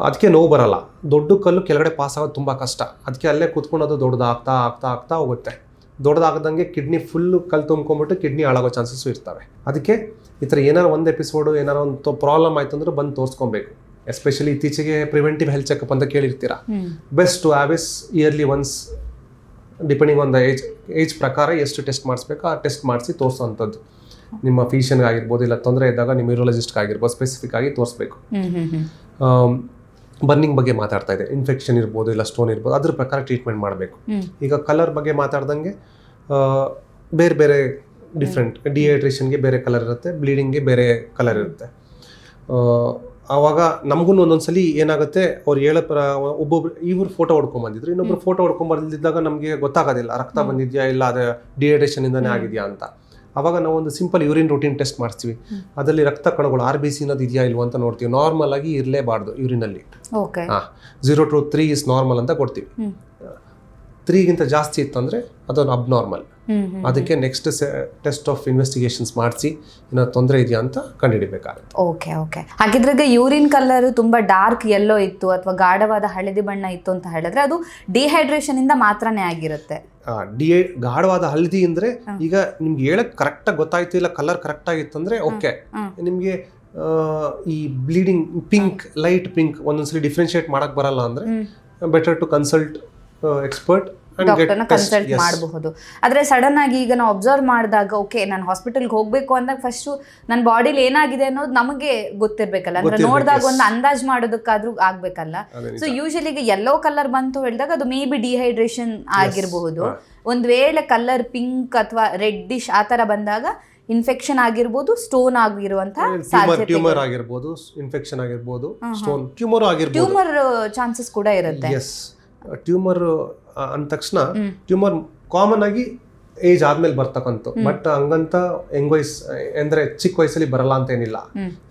ಅದಕ್ಕೆ ನೋವು ಬರಲ್ಲ. ದೊಡ್ಡ ಕಲ್ಲು ಕೆಳಗಡೆ ಪಾಸ್ ಆಗೋದು ತುಂಬ ಕಷ್ಟ. ಅದಕ್ಕೆ ಅಲ್ಲೇ ಕೂತ್ಕೊಂಡು ಅದು ದೊಡ್ಡದಾಗ್ತಾ ಹೋಗುತ್ತೆ. ದೊಡ್ಡದಾಗದಂಗೆ ಕಿಡ್ನಿ ಫುಲ್ಲು ಕಲ್ಲು ತುಂಬ್ಕೊಂಡ್ಬಿಟ್ಟು ಕಿಡ್ನಿ ಹಾಳಾಗೋ ಚಾನ್ಸಸ್ಸು ಇರ್ತವೆ. ಅದಕ್ಕೆ ಈ ಥರ ಏನಾರು ಒಂದು ಎಪಿಸೋಡು ಏನಾರು ಒಂದು ಪ್ರಾಬ್ಲಮ್ ಆಯ್ತು ಅಂದ್ರೆ ಬಂದು ತೋರಿಸ್ಕೊಬೇಕು. ಎಸ್ಪೆಷಲಿ ಇತ್ತೀಚೆಗೆ ಪ್ರಿವೆಂಟಿವ್ ಹೆಲ್ತ್ ಚೆಕಪ್ ಅಂತ ಕೇಳಿರ್ತೀರಾ. Best to have is yearly once, depending on the age ಪ್ರಕಾರ ಎಷ್ಟು ಟೆಸ್ಟ್ ಮಾಡಿಸ್ಬೇಕು ಆ ಟೆಸ್ಟ್ ಮಾಡಿಸಿ ತೋರಿಸೋವಂಥದ್ದು. ನಿಮ್ಮ ಫಿಸಿಷನ್ಗೆ ಆಗಿರ್ಬೋದು, ಇಲ್ಲ ತೊಂದರೆ ಇದ್ದಾಗ ನಿಮ್ಮ ಯೂರೋಲಜಿಸ್ಟ್ಗೆ ಆಗಿರ್ಬೋದು, ಸ್ಪೆಸಿಫಿಕ್ ಆಗಿ ತೋರಿಸ್ಬೇಕು. ಬರ್ನಿಂಗ್ ಬಗ್ಗೆ ಮಾತಾಡ್ತಾ ಇದೆ, ಇನ್ಫೆಕ್ಷನ್ ಇರ್ಬೋದು ಇಲ್ಲ ಸ್ಟೋನ್ ಇರ್ಬೋದು, ಅದ್ರ ಪ್ರಕಾರ ಟ್ರೀಟ್ಮೆಂಟ್ ಮಾಡಬೇಕು. ಈಗ ಕಲರ್ ಬಗ್ಗೆ ಮಾತಾಡ್ದಂಗೆ ಬೇರೆ ಡಿಫ್ರೆಂಟ್, ಡಿಹೈಡ್ರೇಷನ್ಗೆ ಬೇರೆ ಕಲರ್ ಇರುತ್ತೆ, ಬ್ಲೀಡಿಂಗ್ಗೆ ಬೇರೆ ಕಲರ್ ಇರುತ್ತೆ. ಆವಾಗ ನಮಗೂ ಒಂದೊಂದ್ಸಲಿ ಏನಾಗುತ್ತೆ, ಅವ್ರು ಒಬ್ಬೊಬ್ರು ಇವ್ರು ಫೋಟೋ ಹೊಡ್ಕೊಂಬಂದಿದ್ರು, ಇನ್ನೊಬ್ರು ಫೋಟೋ ಹೊಡ್ಕೊಂಬರ್ದಿದ್ದಾಗ ನಮಗೆ ಗೊತ್ತಾಗೋದಿಲ್ಲ ರಕ್ತ ಬಂದಿದೆಯಾ ಇಲ್ಲ ಅದು ಡಿಹೈಡ್ರೇಷನ್ ಇಂದಾನೆ ಆಗಿದೆಯಾ ಅಂತ. ಆವಾಗ ನಾವು ಒಂದು ಸಿಂಪಲ್ ಯೂರಿನ್ ರೂಟೀನ್ ಟೆಸ್ಟ್ ಮಾಡಿಸ್ತೀವಿ. ಅದರಲ್ಲಿ ರಕ್ತ ಕಣಗಳು RBC ಅನ್ನೋದು ಇದೆಯಾ ಇಲ್ವ ಅಂತ ನೋಡ್ತೀವಿ. ನಾರ್ಮಲ್ ಆಗಿ ಇರಲೇಬಾರ್ದು ಯೂರಿನಲ್ಲಿ. 0 to 3 ಇಸ್ ನಾರ್ಮಲ್ ಅಂತ ಕೊಡ್ತೀವಿ. 3ಗಿಂತ ಜಾಸ್ತಿ ಇತ್ತಂದರೆ ಅದೊಂದು ಅಬ್ನಾರ್ಮಲ್. ಅದಕ್ಕೆ ನೆಕ್ಸ್ಟ್ ಟೆಸ್ಟ್ ಆಫ್ ಇನ್ವೆಸ್ಟಿಗೇಷನ್ಸ್ ಮಾಡಿಸಿ ಏನೋ ತೊಂದರೆ ಇದೆಯಾ ಅಂತ ಕಂಡುಹಿಡಿಬೇಕಾಗುತ್ತೆ. ಓಕೆ. ಹಾಗಿದ್ರಾಗ ಯೂರಿನ್ ಕಲರ್ ತುಂಬಾ ಡಾರ್ಕ್ ಯೆಲ್ಲೋ ಇತ್ತು ಅಥವಾ ಗಾಢವಾದ ಹಳದಿ ಬಣ್ಣ ಇತ್ತು ಅಂತ ಹೇಳಿದ್ರೆ ಅದು ಡಿಹೈಡ್ರೇಷನ್ ಇಂದ ಮಾತ್ರನೇ ಆಗಿರುತ್ತೆ. ಗಾಢವಾದ ಹಳದಿ ಅಂದ್ರೆ ಈಗ ನಿಮ್ಗೆ ಹೇಳಕ್ ಕರೆಕ್ಟಾಗಿ ಗೊತ್ತಾಯ್ತು, ಇಲ್ಲ ಕಲರ್ ಕರೆಕ್ಟ್ ಆಗಿತ್ತು ಅಂದ್ರೆ ಓಕೆ. ನಿಮ್ಗೆ ಈ ಬ್ಲೀಡಿಂಗ್ ಪಿಂಕ್, ಲೈಟ್ ಪಿಂಕ್ ಒಂದೊಂದ್ಸಲಿ ಡಿಫ್ರೆನ್ಶಿಯೇಟ್ ಮಾಡಕ್ ಬರಲ್ಲ ಅಂದ್ರೆ ಬೆಟರ್ ಟು ಕನ್ಸಲ್ಟ್ ಎಕ್ಸ್ಪರ್ಟ್ ಡಾಕ್ಟರ್ನ ಕನ್ಸಲ್ಟ್ ಮಾಡಬಹುದು. ಆದರೆ ಸಡನ್ ಆಗಿ ಈಗ ನಾವು ಅಬ್ಸರ್ವ್ ಮಾಡಿದಾಗ ಓಕೆ ನಾನು ಹಾಸ್ಪಿಟಲ್ಗೆ ಹೋಗ್ಬೇಕು ಅಂದಾಗ ಫಸ್ಟ್ ನನ್ನ ಬಾಡಿಲಿ ಏನಾಗಿದೆ ಅನ್ನೋದು ನಮಗೆ ಗೊತ್ತಿರ್ಬೇಕಲ್ಲ, ಅಂದ್ರೆ ನೋಡಿದಾಗ ಒಂದು ಅಂದಾಜ್ ಮಾಡೋದಕ್ಕಾದ್ರೂ ಆಗ್ಬೇಕಲ್ಲ. ಸೊ ಯೂಶಲಿ ಈಗ ಯೆಲ್ಲೋ ಕಲರ್ ಬಂತು ಹೇಳಿದಾಗ ಅದು ಮೇ ಬಿ ಡಿಹೈಡ್ರೇಷನ್ ಆಗಿರಬಹುದು. ಒಂದ್ ವೇಳೆ ಕಲರ್ ಪಿಂಕ್ ಅಥವಾ ರೆಡ್ಡಿಶ್ ಆ ತರ ಬಂದಾಗ ಇನ್ಫೆಕ್ಷನ್ ಆಗಿರ್ಬೋದು, ಸ್ಟೋನ್ ಆಗಿರುವಂತ ಟ್ಯೂಮರ್ ಆಗಿರ್ಬೋದು, ಇನ್ಫೆಕ್ಷನ್ ಆಗಿರ್ಬೋದು, ಸ್ಟೋನ್ ಟ್ಯೂಮರ್ ಆಗಿರ್ಬೋದು, ಟ್ಯೂಮರ್ ಚಾನ್ಸಸ್ ಕೂಡ ಇರುತ್ತೆ. ಟ್ಯೂಮರ್ ಅಂದ ತಕ್ಷಣ ಟ್ಯೂಮರ್ ಕಾಮನ್ ಆಗಿ ಏಜ್ ಆದ್ಮೇಲೆ ಬರ್ತಕ್ಕಂಥ. ಬಟ್ ಹಂಗಂತ ಅಂದ್ರೆ ಚಿಕ್ಕ ವಯಸ್ಸಲ್ಲಿ ಬರಲ್ಲ ಅಂತ ಏನಿಲ್ಲ.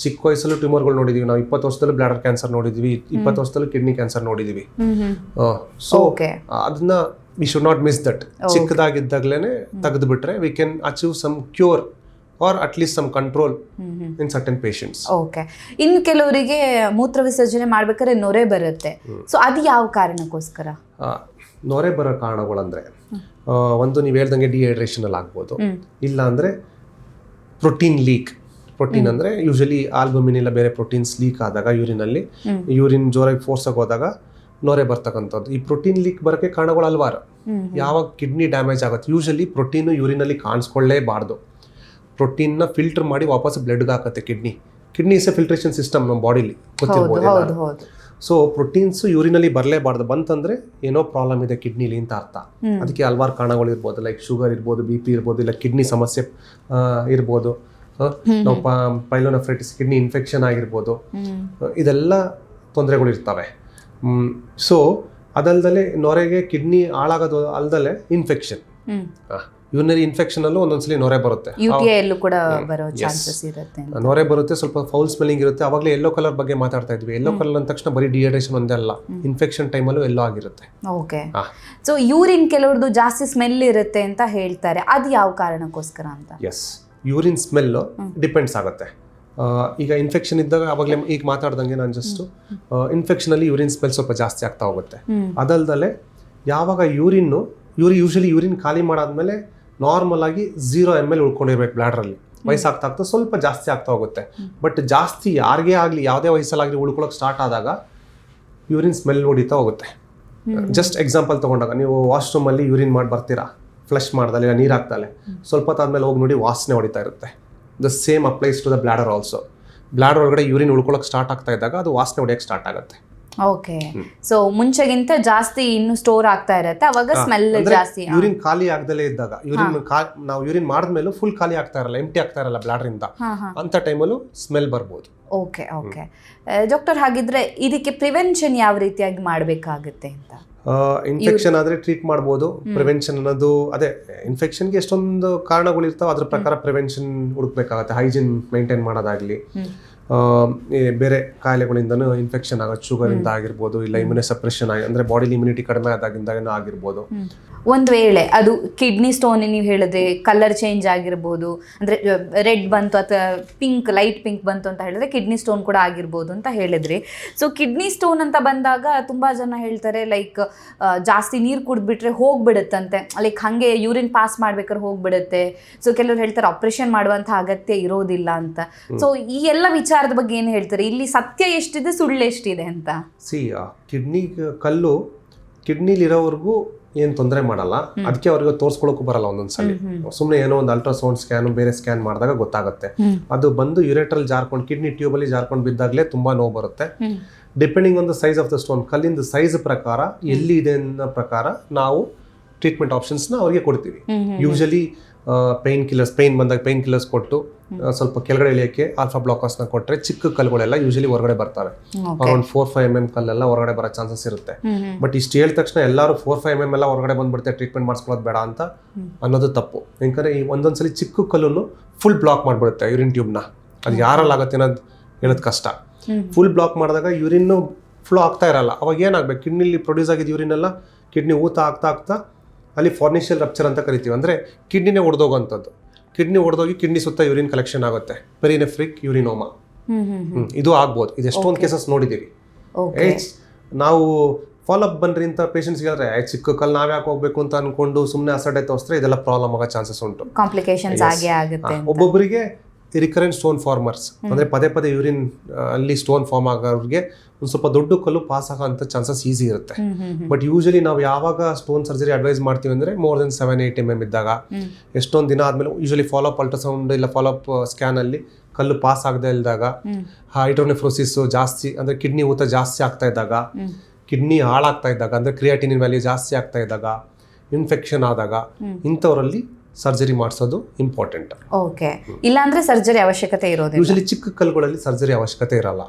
ಚಿಕ್ಕ ವಯಸ್ಸಲ್ಲೂ ಟ್ಯೂಮರ್ಗಳು ನೋಡಿದೀವಿ ನಾವು. 20 ವರ್ಷದಲ್ಲೂ ಬ್ಲಾಡರ್ ಕ್ಯಾನ್ಸರ್ ನೋಡಿದೀವಿ, 20 ವರ್ಷದಲ್ಲೂ ಕಿಡ್ನಿ ಕ್ಯಾನ್ಸರ್ ನೋಡಿದೀವಿ. ಸೊ ಅದನ್ನ we should not miss that. ಚಿಕ್ಕದಾಗಿದ್ದಾಗಲೇ ತೆಗೆದು ಬಿಟ್ರೆ we can achieve some cure or at least some control in certain patients. Okay. ಇನ್ನು ಕೆಲವರಿಗೆ ಮೂತ್ರ ವಿಸರ್ಜನೆ ಮಾಡ್ಬೇಕಾದ್ರೆ ನೊರೆ ಬರುತ್ತೆ. ಸೊ ಅದು ಯಾವ ಕಾರಣಕ್ಕೋಸ್ಕರ? ನೊರೆ ಬರೋ ಕಾರಣಗಳಂದ್ರೆ ಒಂದು ನೀವು ಹೇಳ್ದಂಗೆ ಡಿಹೈಡ್ರೇಷನ್ ಅಲ್ಲಿ ಆಗ್ಬೋದು, ಇಲ್ಲ ಅಂದ್ರೆ ಪ್ರೋಟೀನ್ ಲೀಕ್. ಪ್ರೋಟೀನ್ ಅಂದ್ರೆ ಯೂಶಲಿ ಆಲ್ಬುಮಿನ್ ಇಲ್ಲ ಬೇರೆ ಪ್ರೋಟೀನ್ಸ್ ಲೀಕ್ ಆದಾಗ ಯೂರಿನಲ್ಲಿ, ಯೂರಿನ್ ಜೋರಾಗಿ ಫೋರ್ಸ್ ಆಗಿ ಹೋದಾಗ ನೊರೆ ಬರ್ತಕ್ಕಂಥದ್ದು. ಈ ಪ್ರೋಟೀನ್ ಲೀಕ್ ಬರೋಕ್ಕೆ ಕಾರಣಗಳು ಹಲವಾರು. ಯಾವಾಗ ಕಿಡ್ನಿ ಡ್ಯಾಮೇಜ್ ಆಗುತ್ತೆ, ಯೂಶಲಿ ಪ್ರೋಟೀನು ಯೂರಿನಲ್ಲಿ ಕಾಣಿಸ್ಕೊಳ್ಳೇಬಾರ್ದು. ಪ್ರೋಟೀನ್ನ ಫಿಲ್ಟರ್ ಮಾಡಿ ವಾಪಸ್ ಬ್ಲಡ್ಗೆ ಹಾಕುತ್ತೆ kidney. Kidney is a filtration system ನಮ್ಮ ಬಾಡಿಲಿ, ಗೊತ್ತಿರ್ಬೋದು. ಸೊ ಪ್ರೋಟೀನ್ಸ್ ಯೂರಿನಲ್ಲಿ ಬರಲೇಬಾರ್ದು. ಬಂತಂದ್ರೆ ಏನೋ ಪ್ರಾಬ್ಲಮ್ ಇದೆ ಕಿಡ್ನಿಲಿ ಅಂತ ಅರ್ಥ. ಅದಕ್ಕೆ ಹಲವಾರು ಕಾರಣಗಳು ಇರ್ಬೋದು, ಲೈಕ್ ಶುಗರ್ ಇರ್ಬೋದು, BP ಇರ್ಬೋದು, ಇಲ್ಲ ಕಿಡ್ನಿ ಸಮಸ್ಯೆ ಇರ್ಬೋದು, ನಾವು ಪೈಲೋನೆಫ್ರೈಟಿಸ್ ಕಿಡ್ನಿ ಇನ್ಫೆಕ್ಷನ್ ಆಗಿರ್ಬೋದು. ಇದೆಲ್ಲ ತೊಂದರೆಗಳು ಇರ್ತವೆ. ಸೊ ಅದಲ್ದಲೆ ನೊರೆಗೆ ಕಿಡ್ನಿ ಹಾಳಾಗೋದು ಅಲ್ದಲೆ ಇನ್ಫೆಕ್ಷನ್, ಯೂರಿನರಿ ಇನ್ಫೆಕ್ಷನ್ ಅಲ್ಲೂ ಒಂದೊಂದ್ಸಲಿ ನೊರೆ ಬರುತ್ತೆ. ನೊರೆ ಬರುತ್ತೆ, ಸ್ವಲ್ಪ ಫೌಲ್ ಸ್ಮೆಲ್ಲಿಂಗ್ ಇರುತ್ತೆ. ಅವಾಗಲೇ ಯೆಲ್ಲೋ ಕಲರ್ ಬಗ್ಗೆ ಮಾತಾಡ್ತಾ ಇದ್ವಿ. ಯೆಲ್ಲೋ ಕಲರ್ ಅಂದ ತಕ್ಷಣ ಬರೀ ಡಿಹೈಡ್ರೇಷನ್ ಒಂದೇ ಅಲ್ಲ, ಇನ್ಫೆಕ್ಷನ್ ಟೈಮಲ್ಲೂ ಎಲ್ಲೋ ಆಗಿರುತ್ತೆ. ಓಕೆ. ಸೊ ಯೂರಿನ್ ಕೆಲವ್ರದ್ದು ಜಾಸ್ತಿ ಸ್ಮೆಲ್ ಇರುತ್ತೆ ಅಂತ ಹೇಳ್ತಾರೆ, ಅದು ಯಾವ ಕಾರಣಕ್ಕೋಸ್ಕರ ಅಂತ? ಎಸ್, ಯೂರಿನ್ ಸ್ಮೆಲ್ ಡಿಪೆಂಡ್ಸ್ ಆಗುತ್ತೆ. ಈಗ ಇನ್ಫೆಕ್ಷನ್ ಇದ್ದಾಗ ಅವಾಗಲೇ ಈಗ ಮಾತಾಡ್ದಂಗೆ ನಾನು ಜಸ್ಟ್ ಇನ್ಫೆಕ್ಷನ್ ಅಲ್ಲಿ ಯೂರಿನ್ ಸ್ಮೆಲ್ ಸ್ವಲ್ಪ ಜಾಸ್ತಿ ಆಗ್ತಾ ಹೋಗುತ್ತೆ. ಅದಲ್ದಲೆ ಯಾವಾಗ ಯೂಶಲಿ ಯೂರಿನ್ ಖಾಲಿ ಮಾಡಾದ್ಮೇಲೆ ನಾರ್ಮಲ್ ಆಗಿ 0 ml ಉಳ್ಕೊಂಡಿರ್ಬೇಕು ಬ್ಲಾಡರಲ್ಲಿ. ವಯಸ್ಸಾಗ್ತಾ ಆಗ್ತಾ ಸ್ವಲ್ಪ ಜಾಸ್ತಿ ಆಗ್ತಾ ಹೋಗುತ್ತೆ. ಬಟ್ ಜಾಸ್ತಿ ಯಾರಿಗೇ ಆಗಲಿ ಯಾವುದೇ ವಯಸ್ಸಲ್ಲಾಗಲಿ ಉಳ್ಕೊಳ್ಳೋಕೆ ಸ್ಟಾರ್ಟ್ ಆದಾಗ ಯೂರಿನ್ ಸ್ಮೆಲ್ ಹೊಡಿತಾ ಹೋಗುತ್ತೆ. ಜಸ್ಟ್ ಎಕ್ಸಾಂಪಲ್ ತೊಗೊಂಡಾಗ ನೀವು ವಾಶ್ರೂಮಲ್ಲಿ ಯೂರಿನ್ ಮಾಡಿ ಬರ್ತೀರಾ, ಫ್ಲಶ್ ಮಾಡ್ದಲ್ಲ, ಇಲ್ಲ ನೀರು ಹಾಕ್ದಲೆ, ಸ್ವಲ್ಪ ಹೊತ್ತಾದ್ಮೇಲೆ ಹೋಗಿ ನೋಡಿ ವಾಸನೆ ಹೊಡಿತಾ ಇರುತ್ತೆ. The same applies to the bladder also. Bladder ಒಳಗಡೆ ಯೂರಿನ್ ಉಳ್ಕೊಳ್ಳೋಕೆ ಸ್ಟಾರ್ಟ್ ಆಗ್ತಾ ಇದ್ದಾಗ ಅದು ವಾಸನೆ ಹೊಡಿಯೋಕ್ಕೆ ಸ್ಟಾರ್ಟ್ ಆಗುತ್ತೆ. ಓಕೆ. ಸೊ ಮುಂಚೆಗಿಂತ ಜಾಸ್ತಿ ಇನ್ನು ಸ್ಟೋರ್ ಆಗ್ತಾ ಇರುತ್ತೆ, ಅವಾಗ ಸ್ಮೆಲ್ ಜಾಸ್ತಿ. ಯೂರಿನ್ ಖಾಲಿ ಆಗದಲ್ಲೇ ಇದ್ದಾಗ, ನಾವು ಯೂರಿನ್ ಮಾಡಿದ್ಮೇಲೂ ಫುಲ್ ಖಾಲಿ ಆಗ್ತಾ ಇರಲ್ಲ, ಎಂಟಿ ಆಗ್ತಾ ಇರಲ್ಲ ಬ್ಲಾಡರ್ ಇಂದ, ಅಂತ ಟೈಮಲ್ಲೂ ಸ್ಮೆಲ್ ಬರ್ಬೋದು. ಓಕೆ. ಓಕೆ ಡಾಕ್ಟರ್, ಹಾಗಿದ್ರೆ ಇದಕ್ಕೆ ಪ್ರಿವೆನ್ಷನ್ ಯಾವ ರೀತಿಯಾಗಿ ಮಾಡಬೇಕಾಗುತ್ತೆ ಅಂತ? ಇನ್ಫೆಕ್ಷನ್ ಆದ್ರೆ ಟ್ರೀಟ್ ಮಾಡ್ಬೋದು. ಪ್ರಿವೆನ್ಷನ್ ಅನ್ನೋದು ಅದೇ, ಇನ್ಫೆಕ್ಷನ್ಗೆ ಎಷ್ಟೊಂದು ಕಾರಣಗಳು ಇರ್ತಾವೆ, ಅದ್ರ ಪ್ರಕಾರ ಪ್ರಿವೆನ್ಷನ್ ಹುಡುಕ್ಬೇಕಾಗತ್ತೆ. ಹೈಜೀನ್ ಮೇಂಟೈನ್ ಮಾಡೋದಾಗ್ಲಿ, ಬೇರೆ ಕಾಯಿಲೆಗಳಿಂದನೂ ಇನ್ಫೆಕ್ಷನ್ ಆಗೋದು, ಶುಗರ್ ಇಂದ ಆಗಿರ್ಬೋದು, ಇಲ್ಲ ಇಮ್ಯುನಿ ಸಪ್ರೆಷನ್ ಆಗಿ ಅಂದ್ರೆ ಬಾಡಿಲಿ ಇಮ್ಯುನಿಟಿ ಕಡಿಮೆ ಆದಾಗಿಂದ ಆಗಿರ್ಬೋದು. ಒಂದು ವೇಳೆ ಅದು ಕಿಡ್ನಿ ಸ್ಟೋನ್ ನೀವು ಹೇಳಿದ್ರೆ ಕಲರ್ ಚೇಂಜ್ ಆಗಿರ್ಬೋದು, ಅಂದರೆ ರೆಡ್ ಬಂತು ಅಥವಾ ಲೈಟ್ ಪಿಂಕ್ ಬಂತು ಅಂತ ಹೇಳಿದ್ರೆ ಕಿಡ್ನಿ ಸ್ಟೋನ್ ಕೂಡ ಆಗಿರ್ಬೋದು ಅಂತ ಹೇಳಿದ್ರಿ. ಸೊ ಕಿಡ್ನಿ ಸ್ಟೋನ್ ಅಂತ ಬಂದಾಗ ತುಂಬ ಜನ ಹೇಳ್ತಾರೆ ಲೈಕ್ ಜಾಸ್ತಿ ನೀರು ಕುಡಿದ್ಬಿಟ್ರೆ ಹೋಗ್ಬಿಡುತ್ತಂತೆ, ಲೈಕ್ ಹಾಗೆ ಯೂರಿನ್ ಪಾಸ್ ಮಾಡ್ಬೇಕಾದ್ರೆ ಹೋಗ್ಬಿಡುತ್ತೆ. ಸೊ ಕೆಲವರು ಹೇಳ್ತಾರೆ ಆಪರೇಷನ್ ಮಾಡುವಂಥ ಅಗತ್ಯ ಇರೋದಿಲ್ಲ ಅಂತ. ಸೊ ಈ ಎಲ್ಲ ವಿಚಾರದ ಬಗ್ಗೆ ಏನು ಹೇಳ್ತಾರೆ? ಇಲ್ಲಿ ಸತ್ಯ ಎಷ್ಟಿದೆ, ಸುಳ್ಳು ಎಷ್ಟಿದೆ ಅಂತ? ಕಿಡ್ನಿ ಕಲ್ಲು ಕಿಡ್ನಿಲಿರೋವರೆಗೂ ಏನು ತೊಂದರೆ ಮಾಡಲ್ಲ, ಅದಕ್ಕೆ ಅವ್ರಿಗೆ ತೋರಿಸ್ಕೊಳ್ಳೋಕ್ಕೂ ಬರಲ್ಲ. ಒಂದೊಂದ್ಸಲಿ ಸುಮ್ಮನೆ ಏನೋ ಒಂದು ಅಲ್ಟ್ರಾಸೌಂಡ್ ಸ್ಕ್ಯಾನ್ ಬೇರೆ ಸ್ಕ್ಯಾನ್ ಮಾಡಿದಾಗ ಗೊತ್ತಾಗುತ್ತೆ. ಅದು ಬಂದು ಯುರೇಟ್ರಲ್ಲಿ ಜಾರ್ಕೊಂಡು ಕಿಡ್ನಿ ಟ್ಯೂಬಲ್ಲಿ ಜಾರ್ಕೊಂಡು ಬಿದ್ದಾಗಲೇ ತುಂಬಾ ನೋವು ಬರುತ್ತೆ. Depending on the size of the stone, ಕಲ್ಲಿಂದ ಸೈಜ್ ಪ್ರಕಾರ ಎಲ್ಲಿ ಇದೆ ಅನ್ನೋ ಪ್ರಕಾರ ನಾವು ಟ್ರೀಟ್ಮೆಂಟ್ ಆಪ್ಷನ್ಸ್ನ ಅವ್ರಿಗೆ ಕೊಡ್ತೀವಿ. ಯೂಶಲಿ ಪೇನ್ ಬಂದಾಗ ಪೇನ್ ಕಿಲ್ಲರ್ಸ್ ಕೊಟ್ಟು ಸ್ವಲ್ಪ ಕೆಳಗಡೆ ಇಳಿಯೋಕ್ಕೆ ಆಲ್ಫಾ ಬ್ಲಾಕರ್ಸ್ನ ಕೊಟ್ಟರೆ ಚಿಕ್ಕ ಕಲ್ಲುಗಳೆಲ್ಲ ಯೂಶಲಿ ಹೊರಗಡೆ ಬರ್ತವೆ. ಅರೌಂಡ್ 4-5 mm ಕಲ್ಲೆಲ್ಲ ಹೊರಗಡೆ ಬರೋ ಚಾನ್ಸಸ್ ಇರುತ್ತೆ. ಬಟ್ ಇಷ್ಟು ಹೇಳಿದ ತಕ್ಷಣ ಎಲ್ಲರೂ 4-5 mm ಎಲ್ಲ ಹೊರಗಡೆ ಬಂದ್ಬಿಡುತ್ತೆ, ಟ್ರೀಟ್ಮೆಂಟ್ ಮಾಡಿಸ್ಕೊಳ್ಳೋದು ಬೇಡ ಅಂತ ಅನ್ನೋದು ತಪ್ಪು. ಯಾಕಂದರೆ ಈ ಒಂದೊಂದ್ಸಲಿ ಚಿಕ್ಕ ಕಲ್ಲನ್ನು ಫುಲ್ ಬ್ಲಾಕ್ ಮಾಡಿಬಿಡುತ್ತೆ ಯೂರಿನ್ ಟ್ಯೂಬ್ನ. ಅದು ಯಾರಲ್ಲಾಗುತ್ತೆ ಅನ್ನೋದು ಹೇಳೋದು ಕಷ್ಟ. ಫುಲ್ ಬ್ಲಾಕ್ ಮಾಡಿದಾಗ ಯೂರಿನ್ನು ಫ್ಲೋ ಆಗ್ತಾ ಇರಲ್ಲ. ಅವಾಗ ಏನಾಗಬೇಕು, ಕಿಡ್ನಿಲಿ ಪ್ರೊಡ್ಯೂಸ್ ಆಗಿದ್ದು ಯೂರಿನ್ ಎಲ್ಲ ಕಿಡ್ನಿ ಊತ ಆಗ್ತಾ ಅಲ್ಲಿ ಫಾರ್ನಿಷಿಯಲ್ ರಪ್ಚರ್ ಅಂತ ಕರಿತೀವಿ. ಅಂದರೆ ಕಿಡ್ನಿನೇ ಒಡೆದೋಗೋಂಥದ್ದು. ಕಿಡ್ನಿ ಒಡೆದೋಗಿ ಕಿಡ್ನಿ ಸುತ್ತ ಯೂರಿನ್ ಕಲೆಕ್ಷನ್ ಆಗುತ್ತೆ, ಪೆರಿನೆಫ್ರಿಕ್ ಯೂರಿನೋಮಾ. ಇದು ಆಗ್ಬೋದು. ಇದು ಎಷ್ಟೊಂದು ಕೇಸಸ್ ನೋಡಿದ್ದೀವಿ. ನಾವು ಫಾಲೋಅಪ್ ಬನ್ರಿ ಅಂತ ಪೇಷಂಟ್ಸ್ಗೆ ಹೇಳಿದ್ರೆ ಚಿಕ್ಕ ಕಲ್ಲು ನಾವೇ ಯಾಕೆ ಹೋಗ್ಬೇಕು ಅಂತ ಅನ್ಕೊಂಡು ಸುಮ್ಮನೆ ಅಸಡ್ಡೆ ತೋರಿಸಿದ್ರೆ ಇದೆಲ್ಲ ಪ್ರಾಬ್ಲಮ್ ಆಗೋ ಚಾನ್ಸಸ್ ಉಂಟು. ಕಾಂಪ್ಲಿಕೇಶನ್ಸ್ ಆಗೇ ಆಗುತ್ತೆ. ಒಬ್ಬೊಬ್ಬರಿಗೆ ರಿಕರೆಂಟ್ ಸ್ಟೋನ್ ಫಾರ್ಮರ್ಸ್ ಅಂದರೆ ಪದೇ ಯೂರಿನ್ ಅಲ್ಲಿ ಸ್ಟೋನ್ ಫಾರ್ಮ್ ಆಗೋರಿಗೆ ಒಂದು ಸ್ವಲ್ಪ ದೊಡ್ಡ ಕಲ್ಲು ಪಾಸ್ ಆಗೋಂಥ ಚಾನ್ಸಸ್ ಈಸಿ ಇರುತ್ತೆ. ಬಟ್ ಯೂಶಲಿ ನಾವು ಯಾವಾಗ ಸ್ಟೋನ್ ಸರ್ಜರಿ ಅಡ್ವೈಸ್ ಮಾಡ್ತೀವಿ ಅಂದರೆ ಮೋರ್ ದೆನ್ 7-8 mm ಇದ್ದಾಗ, ಎಷ್ಟೊಂದು ದಿನ ಆದಮೇಲೆ ಯೂಶಲಿ ಫಾಲೋಅಪ್ ಅಲ್ಟ್ರಾಸೌಂಡ್ ಇಲ್ಲ ಫಾಲೋಅಪ್ ಸ್ಕ್ಯಾನಲ್ಲಿ ಕಲ್ಲು ಪಾಸ್ ಆಗದೆ ಇದ್ದಾಗ, ಹೈಡ್ರೋನೆಫ್ರೋಸಿಸ್ ಜಾಸ್ತಿ ಅಂದರೆ ಕಿಡ್ನಿ ಊತ ಜಾಸ್ತಿ ಆಗ್ತಾ ಇದ್ದಾಗ, ಕಿಡ್ನಿ ಹಾಳಾಗ್ತಾ ಇದ್ದಾಗ ಅಂದರೆ ಕ್ರಿಯಾಟಿನಿನ್ ವ್ಯಾಲ್ಯೂ ಜಾಸ್ತಿ ಆಗ್ತಾ ಇದ್ದಾಗ, ಇನ್ಫೆಕ್ಷನ್ ಆದಾಗ, ಇಂಥವರಲ್ಲಿ ಸರ್ಜರಿ ಮಾಡಿಸೋದು ಇಂಪಾರ್ಟೆಂಟ್. ಓಕೆ. ಇಲ್ಲಾಂದ್ರೆ ಸರ್ಜರಿ ಅವಶ್ಯಕತೆ ಇರೋದಿಲ್ಲ. ಯೂಶಲಿ ಚಿಕ್ಕ ಕಲ್ಲುಗಳಲ್ಲಿ ಸರ್ಜರಿ ಅವಶ್ಯಕತೆ ಇರಲ್ಲ.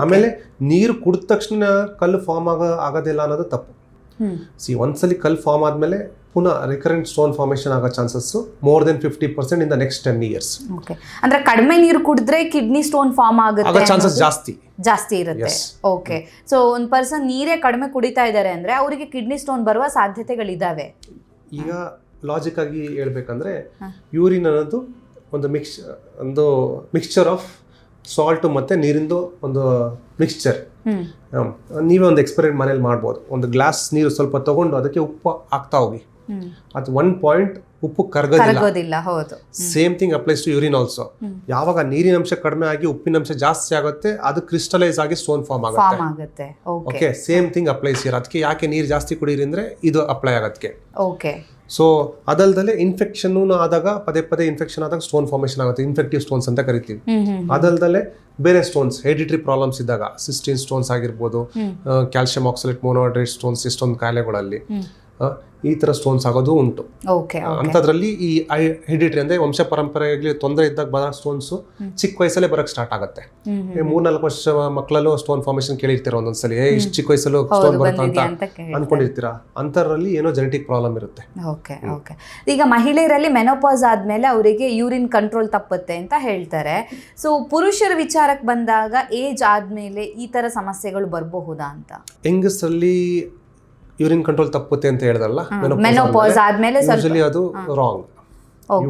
ಆಮೇಲೆ ನೀರು ಕುಡಿದ ತಕ್ಷಣ ಕಲ್ಲು ಫಾರ್ಮ್ ಆಗೋದಿಲ್ಲ ಅನ್ನೋದು ತಪ್ಪು. ಒಂದ್ಸಲಿ ಕಲ್ಲು ಫಾರ್ಮ್ ಆದ್ಮೇಲೆ ಪುನಃ ರಿಕರೆಂಟ್ ಸ್ಟೋನ್ ಫಾರ್ಮೇಷನ್ ಆಗೋ chances more than 50% in the next 10 years. Okay, ಅಂದ್ರೆ ಕಡಿಮೆ ನೀರು ಕುಡಿದ್ರೆ ಕಿಡ್ನಿ ಸ್ಟೋನ್ ಫಾರ್ಮ್ ಆಗೋ ಆಗುತ್ತೆ ಚಾನ್ಸಸ್ ಜಾಸ್ತಿ ಇರುತ್ತೆ. ಓಕೆ, ಸೊ ಒಂದು ಪರ್ಸನ್ ನೀರೇ ಕಡಿಮೆ ಕುಡಿತಾ ಇದ್ದಾರೆ ಅಂದ್ರೆ ಅವರಿಗೆ ಕಿಡ್ನಿ ಸ್ಟೋನ್ ಬರುವ ಸಾಧ್ಯತೆಗಳಿದಾವೆ. ಈಗ ಲಾಜಿಕ್ ಆಗಿ ಹೇಳ್ಬೇಕಂದ್ರೆ ಯೂರಿನ್ ಅನ್ನೋದು ಒಂದು ಮಿಕ್ಸ್ಚರ್ ಆಫ್ ಸಾಲ್ಟ್ ಮತ್ತೆ ನೀರಿಂದು ಒಂದು ಮಿಕ್ಸ್ಚರ್. ನೀವೇ ಒಂದು ಎಕ್ಸ್ಪೆರಿಮೆಂಟ್ ಮನೇಲಿ ಮಾಡ್ಬೋದು. ಒಂದು ಗ್ಲಾಸ್ ನೀರು ಸ್ವಲ್ಪ ತಗೊಂಡು ಅದಕ್ಕೆ ಉಪ್ಪು ಹಾಕ್ತಾ ಹೋಗಿ, ಅದು 1 point ಉಪ್ಪು ಕರಗೋದಿಲ್ಲ. ಹೌದು, same thing applies to urine also. ಯಾವಾಗ ನೀರಿನ ಅಂಶ ಕಡಿಮೆ ಆಗಿ ಉಪ್ಪಿನ ಅಂಶ ಜಾಸ್ತಿ ಆಗುತ್ತೆ, ಅದು ಕ್ರಿಸ್ಟಲೈಸ್ ಆಗಿ ಸ್ಟೋನ್ ಫಾರ್ಮ್ ಆಗುತ್ತೆ. Okay, same thing applies here. ಅದಕ್ಕೆ ಯಾಕೆ ನೀರು ಜಾಸ್ತಿ ಕುಡೀರಿ ಅಂದ್ರೆ ಇದು ಅಪ್ಲೈ ಆಗೋದಕ್ಕೆ. ಓಕೆ, ಸೊ ಅದಲ್ದಲ್ಲೇ ಇನ್ಫೆಕ್ಷನ್ ಆದಾಗ ಪದೇ ಇನ್ಫೆಕ್ಷನ್ ಆದಾಗ ಸ್ಟೋನ್ ಫಾರ್ಮೇಷನ್ ಆಗುತ್ತೆ, ಇನ್ಫೆಕ್ಟಿವ್ ಸ್ಟೋನ್ಸ್ ಅಂತ ಕರಿತೀವಿ. ಅದಲ್ದಲ್ಲೇ ಬೇರೆ ಸ್ಟೋನ್ಸ್, ಹೆರಿಡಿಟರಿ ಪ್ರಾಬ್ಲಮ್ಸ್ ಇದ್ದಾಗ ಸಿಸ್ಟಿನ್ ಸ್ಟೋನ್ಸ್ ಆಗಿರ್ಬೋದು, ಕ್ಯಾಲ್ಸಿಯಂ ಆಕ್ಸಲೇಟ್ ಮೊನೋಹೈಡ್ರೇಟ್ ಸ್ಟೋನ್ಸ್, ಎಷ್ಟೊಂದು ಕಾಯಿಲೆಗಳಲ್ಲಿ ಈ ತರ ಸ್ಟೋನ್ಸ್ ಆಗೋದು ಉಂಟು. ಅಂಥದ್ರಲ್ಲಿ ಈ ಹೆರಿಡಿಟರಿ ಅಂದ್ರೆ ವಂಶ ಪರಂಪರೆಯಾಗಲಿ ತೊಂದರೆ ಇದ್ದಾಗ ಬರೋ ಸ್ಟೋನ್ಸ್ ಚಿಕ್ಕ ವಯಸ್ಸಲ್ಲೇ ಬರಕ್ ಸ್ಟಾರ್ಟ್ ಆಗುತ್ತೆ. 3-4 ವರ್ಷ ಮಕ್ಕಳಲ್ಲೂ ಸ್ಟೋನ್ ಫಾರ್ಮೇಷನ್ ಕೇಳಿರ್ತೀರ ಒಂದೊಂದ್ಸಲಿ, ಇಷ್ಟು ಚಿಕ್ಕ ವಯಸ್ಸಲ್ಲೂ ಸ್ಟೋನ್ ಬರುತ್ತೆ ಅಂತ ಅನ್ಕೊಂಡಿರ್ತೀರಾ. ಅಂಥದ್ರಲ್ಲಿ ಏನೋ ಜೆನೆಟಿಕ್ ಪ್ರಾಬ್ಲಮ್ ಇರುತ್ತೆ. Okay okay. ಈಗ ಮಹಿಳೆಯರಲ್ಲಿ ಮೆನೋಪಾಸ್ ಆದ್ಮೇಲೆ ಅವರಿಗೆ ಯೂರಿನ್ ಕಂಟ್ರೋಲ್ ತಪ್ಪುತ್ತೆ ಅಂತ ಹೇಳ್ತಾರೆ. ಸೊ ಪುರುಷರ ವಿಚಾರಕ್ಕೆ ಬಂದಾಗ ಏಜ್ ಆದ್ಮೇಲೆ ಈ ತರ ಸಮಸ್ಯೆಗಳು ಬರಬಹುದಾ ಅಂತ? ಹೆಂಗಸರಲ್ಲಿ ಯೂರಿನ್ ಕಂಟ್ರೋಲ್ ತಪ್ಪುತ್ತೆ ಅಂತ ಹೇಳಿದಲ್ಲ, ಮೆನೋಪಾಸ್ ಆದ್ಮೇಲೆ ಯೂಶಲಿ ಅದು ರಾಂಗ್.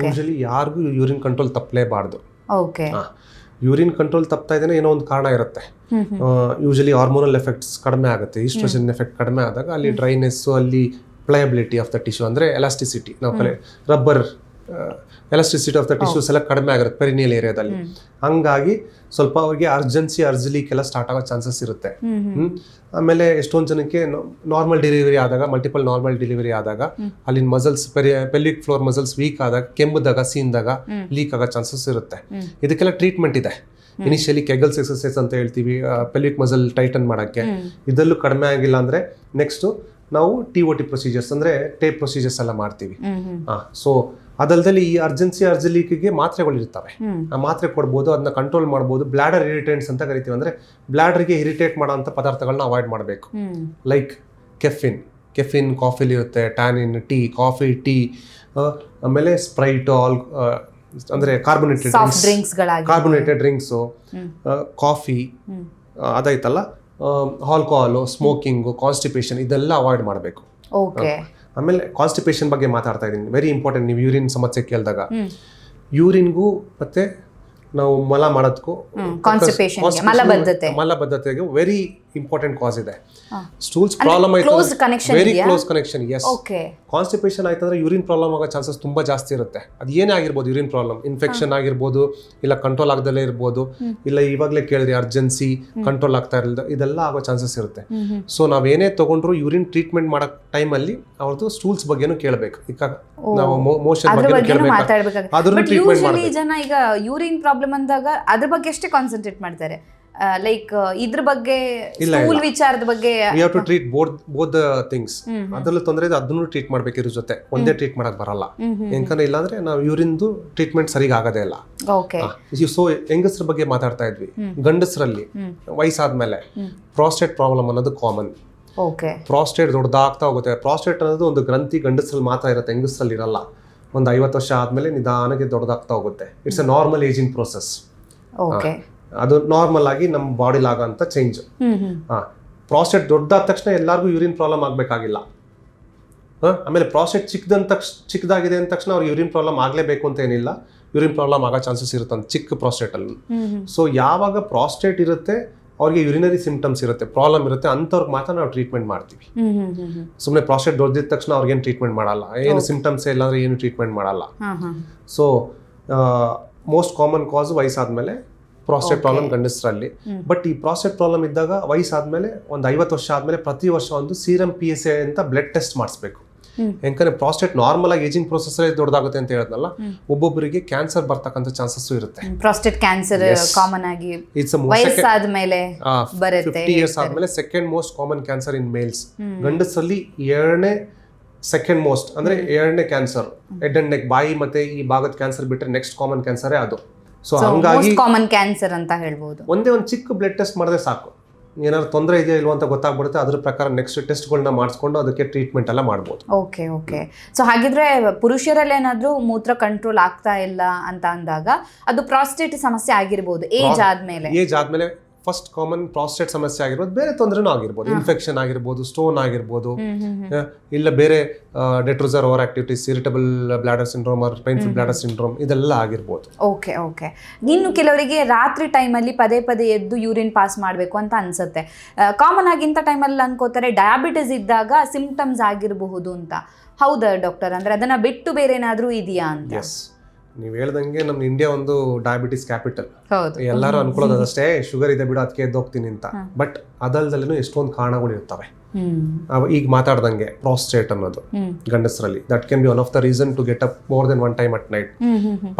ಯೂಶಲಿ ಯಾರಿಗೂ ಯೂರಿನ್ ಕಂಟ್ರೋಲ್ ತಪ್ಪಲೇಬಾರ್ದು. ಓಕೆ, ಯೂರಿನ್ ಕಂಟ್ರೋಲ್ ತಪ್ತಾ ಇದೇನೆ ಏನೋ ಒಂದು ಕಾರಣ ಇರುತ್ತೆ. ಯೂಶಲಿ ಹಾರ್ಮೋನಲ್ ಎಫೆಕ್ಟ್ಸ್ ಕಡಿಮೆ ಆಗುತ್ತೆ, ಈಸ್ಟ್ರೋಜನ್ ಎಫೆಕ್ಟ್ ಕಡಿಮೆ ಆದಾಗ ಅಲ್ಲಿ ಡ್ರೈನೆಸ್, ಅಲ್ಲಿ ಪ್ಲಯಬಿಲಿಟಿ ಆಫ್ ದ ಟಿಶ್ಯೂ ಅಂದ್ರೆ ಎಲಾಸ್ಟಿಸಿಟಿ, ನಾವು rubber elasticity of the tissues ಎಲ್ಲ ಕಡಿಮೆ ಆಗಿರುತ್ತೆ ಪೆರಿನಿಯಲ್ ಏರಿಯಾದಲ್ಲಿ. ಹಂಗಾಗಿ ಸ್ವಲ್ಪ ಅವ್ರಿಗೆ ಅರ್ಜಲಿಕ್ಕೆಲ್ಲ ಸ್ಟಾರ್ಟ್ ಆಗೋ ಚಾನ್ಸಸ್ ಇರುತ್ತೆ. ಆಮೇಲೆ ಎಷ್ಟೊಂದು ಜನಕ್ಕೆ ನಾರ್ಮಲ್ ಡೆಲಿವರಿ ಆದಾಗ, ಮಲ್ಟಿಪಲ್ ನಾರ್ಮಲ್ ಡೆಲಿವರಿ ಆದಾಗ ಅಲ್ಲಿನ muscles, pelvic floor muscles weak ಆದಾಗ, ಕೆಮ್ಮದಾಗ, ಸೀನ್ದಾಗ ಲೀಕ್ ಆಗೋ ಚಾನ್ಸಸ್ ಇರುತ್ತೆ. ಇದಕ್ಕೆಲ್ಲ ಟ್ರೀಟ್ಮೆಂಟ್ ಇದೆ. ಇನಿಷಿಯಲಿ ಕೆಗಲ್ಸ್ ಎಕ್ಸರ್ಸೈಸ್ ಅಂತ ಹೇಳ್ತೀವಿ, ಪೆಲ್ವಿಕ್ ಮಸಲ್ ಟೈಟನ್ ಮಾಡೋಕ್ಕೆ. ಇದರಲ್ಲೂ ಕಡಿಮೆ ಆಗಿಲ್ಲ ಅಂದ್ರೆ ನೆಕ್ಸ್ಟ್ ನಾವು TOT ಪ್ರೊಸೀಜರ್ಸ್ ಅಂದ್ರೆ ಟೇಪ್ ಪ್ರೊಸೀಜರ್ಸ್ ಎಲ್ಲ ಮಾಡ್ತೀವಿ. ಸೊ ಅದಲ್ದಲ್ಲಿ ಈ ಅರ್ಜಲಿಕ್ಗೆ ಮಾತ್ರೆಗಳು ಇರ್ತವೆ, ಆ ಮಾತ್ರೆ ಕೊಡ್ಬೋದು, ಅದನ್ನ ಕಂಟ್ರೋಲ್ ಮಾಡ್ಬೋದು. ಬ್ಲಾಡರ್ ಇರಿಟೇಟ್ಸ್ ಅಂತ ಕರಿತೀವಿ, ಅಂದ್ರೆ ಬ್ಲಾಡರ್ಗೆ ಇರಿಟೇಟ್ ಮಾಡೋಂಥ ಪದಾರ್ಥಗಳನ್ನ ಅವಾಯ್ಡ್ ಮಾಡಬೇಕು. ಲೈಕ್ ಕೆಫಿನ್ ಕಾಫಿಲಿ ಇರುತ್ತೆ, ಟ್ಯಾನಿನ್, ಕಾಫಿ, ಆಮೇಲೆ ಸ್ಪ್ರೈಟ್, ಅಂದ್ರೆ ಕಾರ್ಬೋನೇಟೆಡ್ ಡ್ರಿಂಕ್ಸು, ಕಾಫಿ, ಅದಾಯ್ತಲ್ಲ, ಆಲ್ಕೋಹಾಲು, ಸ್ಮೋಕಿಂಗು, ಕಾನ್ಸ್ಟಿಪೇಷನ್, ಇದೆಲ್ಲ ಅವಾಯ್ಡ್ ಮಾಡಬೇಕು. ಆಮೇಲೆ ಕಾನ್ಸ್ಟಿಪೇಷನ್ ಬಗ್ಗೆ ಮಾತಾಡ್ತಾ ಇದ್ದೀನಿ, ವೆರಿ ಇಂಪಾರ್ಟೆಂಟ್. ನೀವು ಯೂರಿನ್ ಸಮಸ್ಯೆ ಕೇಳಿದಾಗ ಯೂರಿನ್ಗೂ ಮತ್ತೆ ನಾವು ಮಲ ಮಾಡೋದಕ್ಕೂ ಮಲಬದ್ಧತೆಗೆ ವೆರಿ ಇಂಪಾರ್ಟೆಂಟ್ ಕಾಸ್ ಇದೆ. ಸ್ಟೂಲ್ಸ್ ಪ್ರಾಬ್ಲಮ್ ಆಯ್ತು, very close connection. Yes, constipation ಆಯ್ತಂದ್ರೆ ಯೂರಿನ್ ಪ್ರಾಬ್ಲಮ್ ಆಗೋ ಚಾನ್ಸಸ್ ತುಂಬಾ ಜಾಸ್ತಿ ಇರುತ್ತೆ. ಅದು ಏನೇ ಆಗಿರ್ಬೋದು, ಯೂರಿನ್ ಪ್ರಾಬ್ಲಮ್, ಇನ್ಫೆಕ್ಷನ್ ಆಗಿರ್ಬೋದು, ಇಲ್ಲ ಕಂಟ್ರೋಲ್ ಆಗದಲ್ಲೇ ಇರ್ಬೋದು, ಇಲ್ಲ ಇವಾಗಲೇ ಕೇಳಿದ್ರಿ ಅರ್ಜೆನ್ಸಿ ಕಂಟ್ರೋಲ್ ಆಗ್ತಾ ಇರಲಿಲ್ಲ, ಇದೆಲ್ಲ ಆಗೋ ಚಾನ್ಸಸ್ ಇರುತ್ತೆ. ಸೊ ನಾವೇನೇ ತಗೊಂಡ್ರು ಯೂರಿನ್ ಟ್ರೀಟ್ಮೆಂಟ್ ಮಾಡೋ ಟೈಮಲ್ಲಿ ಅವ್ರದ್ದು ಸ್ಟೂಲ್ಸ್ ಬಗ್ಗೆನೂ ಕೇಳಬೇಕು. ಈಗ ನಾವು ಮೋಷನ್ ಬಗ್ಗೆ ಕೇಳಬೇಕು, ಅದನ್ನು ಟ್ರೀಟ್ಮೆಂಟ್ ಮಾಡಬೇಕು. ಜನ ಈಗ ಯೂರಿನ್ ಪ್ರಾಬ್ಲಮ್ ಅಂದಾಗ ಅದ್ರ ಬಗ್ಗೆ ಅಷ್ಟೇ ಕಾನ್ಸಂಟ್ರೇಟ್ ಮಾಡ್ತಾರೆ. ಲೈಕ್ ಇದ್ರ ಬಗ್ಗೆ ಸ್ಟೂಲ್ ವಿಚಾರದ ಬಗ್ಗೆ we have to treat both the things. ಅದರಲ್ಲೂ ತೊಂದರೆ ಇದೆ, ಅದನ್ನು ಟ್ರೀಟ್ ಮಾಡ್ಬೇಕು ಇದ್ರ ಜೊತೆ. ಒಂದೇ ಟ್ರೀಟ್ ಮಾಡಕ್ ಬರಲ್ಲ, ಯಾಕಂದ್ರೆ ಇಲ್ಲಾಂದ್ರೆ ನಾವು ಯೂರಿನ್ದು ಟ್ರೀಟ್ಮೆಂಟ್ ಸರಿಯಾಗಿ ಆಗೋದೇ ಇಲ್ಲ. ಸೊ ಹೆಂಗಸ್ರ ಬಗ್ಗೆ ಮಾತಾಡ್ತಾ ಇದ್ವಿ. ಗಂಡಸರಲ್ಲಿ ವಯಸ್ಸಾದ್ಮೇಲೆ ಪ್ರಾಸ್ಟೇಟ್ ಪ್ರಾಬ್ಲಮ್ ಅನ್ನೋದು ಕಾಮನ್. ಪ್ರಾಸ್ಟೇಟ್ ದೊಡ್ಡದಾಗ್ತಾ ಹೋಗುತ್ತೆ. ಪ್ರಾಸ್ಟೇಟ್ ಅನ್ನೋದು ಒಂದು ಗ್ರಂಥಿ ಗಂಡಸರಲ್ಲಿ ಮಾತ್ರ ಇರುತ್ತೆ, ಹೆಂಗಸರಲ್ಲಿ ಇರಲ್ಲ. ಒಂದು 50 ವರ್ಷ ಆದ್ಮೇಲೆ ನಿಧಾನಕ್ಕೆ ದೊಡ್ಡದಾಗ್ತಾ ಹೋಗುತ್ತೆ. It's a normal ageing process. ಅದು ನಾರ್ಮಲ್ ಆಗಿ ನಮ್ಮ ಬಾಡಿಲಿ ಆಗೋಂಥ ಚೇಂಜ್. ಪ್ರಾಸ್ಟೇಟ್ ದೊಡ್ಡದಾದ ತಕ್ಷಣ ಎಲ್ಲರಿಗೂ ಯೂರಿನ್ ಪ್ರಾಬ್ಲಮ್ ಆಗಬೇಕಾಗಿಲ್ಲ. ಆಮೇಲೆ ಪ್ರಾಸ್ಟೇಟ್ ಚಿಕ್ಕದಾಗಿದೆ ಅಂದ ತಕ್ಷಣ ಅವ್ರಿಗೆ ಯೂರಿನ್ ಪ್ರಾಬ್ಲಮ್ ಆಗಲೇಬೇಕು ಅಂತ ಏನಿಲ್ಲ. ಯೂರಿನ್ ಪ್ರಾಬ್ಲಮ್ ಆಗೋ ಚಾನ್ಸಸ್ ಇರುತ್ತೆ ಚಿಕ್ಕ ಪ್ರಾಸ್ಟೇಟಲ್ಲಿ. ಸೊ ಯಾವಾಗ ಪ್ರಾಸ್ಟೇಟ್ ಇರುತ್ತೆ, ಅವ್ರಿಗೆ ಯೂರಿನರಿ ಸಿಂಪ್ಟಮ್ಸ್ ಇರುತ್ತೆ, ಪ್ರಾಬ್ಲಮ್ ಇರುತ್ತೆ, ಅಂಥವ್ರಿಗೆ ಮಾತ್ರ ನಾವು ಟ್ರೀಟ್ಮೆಂಟ್ ಮಾಡ್ತೀವಿ. ಸುಮ್ಮನೆ ಪ್ರಾಸ್ಟೇಟ್ ದೊಡ್ಡದಿದ್ದ ತಕ್ಷಣ ಅವ್ರಿಗೇನು ಟ್ರೀಟ್ಮೆಂಟ್ ಮಾಡಲ್ಲ, ಏನು ಸಿಂಪ್ಟಮ್ಸ್ ಇಲ್ಲ ಅಂದ್ರೆ ಏನು ಟ್ರೀಟ್ಮೆಂಟ್ ಮಾಡಲ್ಲ. ಸೊ ಮೋಸ್ಟ್ ಕಾಮನ್ ಕಾಸ್ ವಯಸ್ಸಾದ್ಮೇಲೆ ಪ್ರಾಸ್ಟೇಟ್ ಪ್ರಾಬ್ಲಮ್ ಗಂಡಸರಲ್ಲಿ. ಬಟ್ ಈ ಪ್ರಾಸ್ಟೇಟ್ ಪ್ರಾಬ್ಲಮ್ ಇದ್ದಾಗ ವಯಸ್ಸಾದ್ಮೇಲೆ ಒಂದು 50 ವರ್ಷ ಆದ್ಮೇಲೆ ಪ್ರತಿ ವರ್ಷ ಒಂದು ಸೀರಮ್ PSA ಅಂತ ಬ್ಲಡ್ ಟೆಸ್ಟ್ ಮಾಡಿಸ್ಬೇಕು. ಯಾಕಂದ್ರೆ ಪ್ರಾಸ್ಟೇಟ್ ನಾರ್ಮಲ್ ಆಗಿ ಏಜಿಂಗ್ ಪ್ರೊಸೆಸ್ ದೊಡ್ಡದಾಗುತ್ತೆ ಅಂತ ಹೇಳಿದ್ನಲ್ಲ, ಒಬ್ಬೊಬ್ಬರಿಗೆ ಕ್ಯಾನ್ಸರ್ ಬರ್ತಕ್ಕಂಥ ಚಾನ್ಸಸ್ ಇರುತ್ತೆ. ಪ್ರಾಸ್ಟೇಟ್ ಕ್ಯಾನ್ಸರ್ ಕಾಮನ್ ಆಗಿ ವಯಸ್ಸಾದ್ಮೇಲೆ ಬರುತ್ತೆ. 50 years ಆದ್ಮೇಲೆ second most common cancer in males. ಗಂಡಸರಲ್ಲಿ ಸೆಕೆಂಡ್ ಮೋಸ್ಟ್ ಅಂದ್ರೆ 2ನೇ ಕ್ಯಾನ್ಸರ್, ಹೆಡ್ ಅಂಡ್ ನೆಕ್, ಬಾಯಿ ಮತ್ತೆ ಈ ಭಾಗದ ಕ್ಯಾನ್ಸರ್ ಬಿಟ್ಟರೆ ನೆಕ್ಸ್ಟ್ ಕಾಮನ್ ಕ್ಯಾನ್ಸರೇ ಅದು. ಸೊ ಹಂಗಾಗಿ ಕಾಮನ್ ಕ್ಯಾನ್ಸರ್ ಅಂತ ಹೇಳ್ಬೋದು. ಒಂದೇ ಒಂದು ಚಿಕ್ಕ ಬ್ಲಡ್ ಟೆಸ್ಟ್ ಮಾಡಿದ್ರೆ ಸಾಕು. ಏನಾದ್ರು ತೊಂದರೆ ಇದೆಯಾ ಇಲ್ವಾ ಅಂತ ಗೊತ್ತಾಗ್ಬಿಡುತ್ತೆ. ಅದ್ರ ಪ್ರಕಾರ ನೆಕ್ಸ್ಟ್ ಟೆಸ್ಟ್ಗಳನ್ನ ಮಾಡಿಸ್ಕೊಂಡು ಅದಕ್ಕೆ ಟ್ರೀಟ್ಮೆಂಟ್ ಎಲ್ಲ ಮಾಡ್ಬೋದು. ಓಕೆ. ಸೊ ಹಾಗಿದ್ರೆ ಪುರುಷರಲ್ಲಿ ಏನಾದ್ರೂ ಮೂತ್ರ ಕಂಟ್ರೋಲ್ ಆಗ್ತಾ ಇಲ್ಲ ಅಂತ ಅಂದಾಗ ಅದು ಪ್ರಾಸ್ಟೇಟ್ ಸಮಸ್ಯೆ ಆಗಿರ್ಬೋದು ಏಜ್ ಆದ್ಮೇಲೆ. ಫಸ್ಟ್ ಕಾಮನ್ ಪ್ರಾಸ್ಟೇಟ್ ಸಮಸ್ಯೆ ಆಗಿರ್ಬೋದು, ಬೇರೆ ತೊಂದರೆನೂ ಆಗಿರ್ಬೋದು, ಇನ್ಫೆಕ್ಷನ್ ಆಗಿರ್ಬೋದು, ಸ್ಟೋನ್ ಆಗಿರ್ಬೋದು, ಇಲ್ಲ ಬೇರೆ detrusor over activities, irritable bladder syndrome or painful bladder syndrome ಇದೆಲ್ಲ ಆಗಿರ್ಬೋದು. ಓಕೆ. ಇನ್ನು ಕೆಲವರಿಗೆ ರಾತ್ರಿ ಟೈಮಲ್ಲಿ ಪದೇ ಎದ್ದು ಯೂರಿನ್ ಪಾಸ್ ಮಾಡಬೇಕು ಅಂತ ಅನ್ಸುತ್ತೆ. ಕಾಮನ್ ಆಗಿ ಇಂಥ ಟೈಮಲ್ಲಿ ಅನ್ಕೋತಾರೆ ಡಯಾಬಿಟಿಸ್ ಇದ್ದಾಗ ಸಿಂಪ್ಟಮ್ಸ್ ಆಗಿರಬಹುದು ಅಂತ. ಹೌದಾ ಡಾಕ್ಟರ್? ಅಂದ್ರೆ ಅದನ್ನ ಬಿಟ್ಟು ಬೇರೆ ಏನಾದ್ರೂ ಇದೆಯಾ ಅಂತ? ಎಸ್, ನೀವು ಹೇಳ್ದಂಗೆ ನಮ್ಮ ಇಂಡಿಯಾ ಒಂದು ಡಯಾಬಿಟಿಸ್ ಕ್ಯಾಪಿಟಲ್. ಹೌದು, ಎಲ್ಲರೂ ಅನ್ಕೊಳ್ಳೋದು ಅದಷ್ಟೇ, ಶುಗರ್ ಇದೆ ಬಿಡು ಅದಕ್ಕೆ ಎದ್ದೋಗ್ತೀನಿ ಅಂತ. ಬಟ್ ಅದಲ್ದಲ್ಲೂ ಎಷ್ಟೊಂದು ಕಾರಣಗಳು ಇರ್ತವೆ. ಈಗ ಮಾತಾಡ್ದಂಗೆ ಪ್ರಾಸ್ಟೇಟ್ ಅನ್ನೋದು ಗಂಡಸರಲ್ಲಿ that can be one of the reason to get up more than one time at night.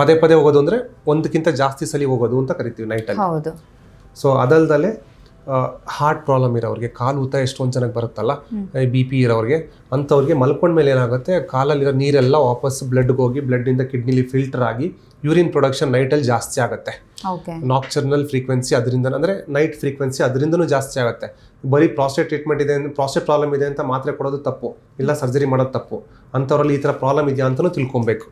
ಪದೇ ಹೋಗೋದು ಅಂದ್ರೆ ಒಂದಕ್ಕಿಂತ ಜಾಸ್ತಿ ಸಲ ಹೋಗೋದು ಅಂತ ಕರಿತೀವಿ ನೈಟ್ ಅಲ್ಲಿ. ಸೊ ಅದಲ್ದಲೆ ಹಾರ್ಟ್ ಪ್ರಾಬ್ಲಮ್ ಇರೋರಿಗೆ, ಕಾಲು ಊತ ಎಷ್ಟೊಂದು ಜನಕ್ಕೆ ಬರುತ್ತಲ್ಲ, BP ಇರೋರಿಗೆ, ಅಂಥವ್ರಿಗೆ ಮಲ್ಕೊಂಡ್ಮೇಲೆ ಏನಾಗುತ್ತೆ, ಕಾಲಲ್ಲಿರೋ ನೀರೆಲ್ಲ ವಾಪಸ್ ಬ್ಲಡ್ಗೆ ಹೋಗಿ ಬ್ಲಡ್ಡಿಂದ ಕಿಡ್ನಿಲಿ ಫಿಲ್ಟರ್ ಆಗಿ ಯೂರಿನ್ ಪ್ರೊಡಕ್ಷನ್ ನೈಟಲ್ಲಿ ಜಾಸ್ತಿ ಆಗುತ್ತೆ. ನಾಕ್ಚರ್ನಲ್ ಫ್ರೀಕ್ವೆನ್ಸಿ ಅದರಿಂದ, ಅಂದರೆ ನೈಟ್ ಫ್ರೀಕ್ವೆನ್ಸಿ ಅದರಿಂದನೂ ಜಾಸ್ತಿ ಆಗುತ್ತೆ. ಬರೀ ಪ್ರಾಸ್ಟೇಟ್ ಟ್ರೀಟ್ಮೆಂಟ್ ಇದೆ, ಪ್ರಾಸ್ಟೇಟ್ ಪ್ರಾಬ್ಲಮ್ ಇದೆ ಅಂತ ಮಾತ್ರೆ ಕೊಡೋದು ತಪ್ಪು, ಇಲ್ಲ ಸರ್ಜರಿ ಮಾಡೋದು ತಪ್ಪು. ಅಂಥವ್ರಲ್ಲಿ ಈ ಥರ ಪ್ರಾಬ್ಲಮ್ ಇದೆಯಾ ಅಂತಲೂ ತಿಳ್ಕೊಬೇಕು.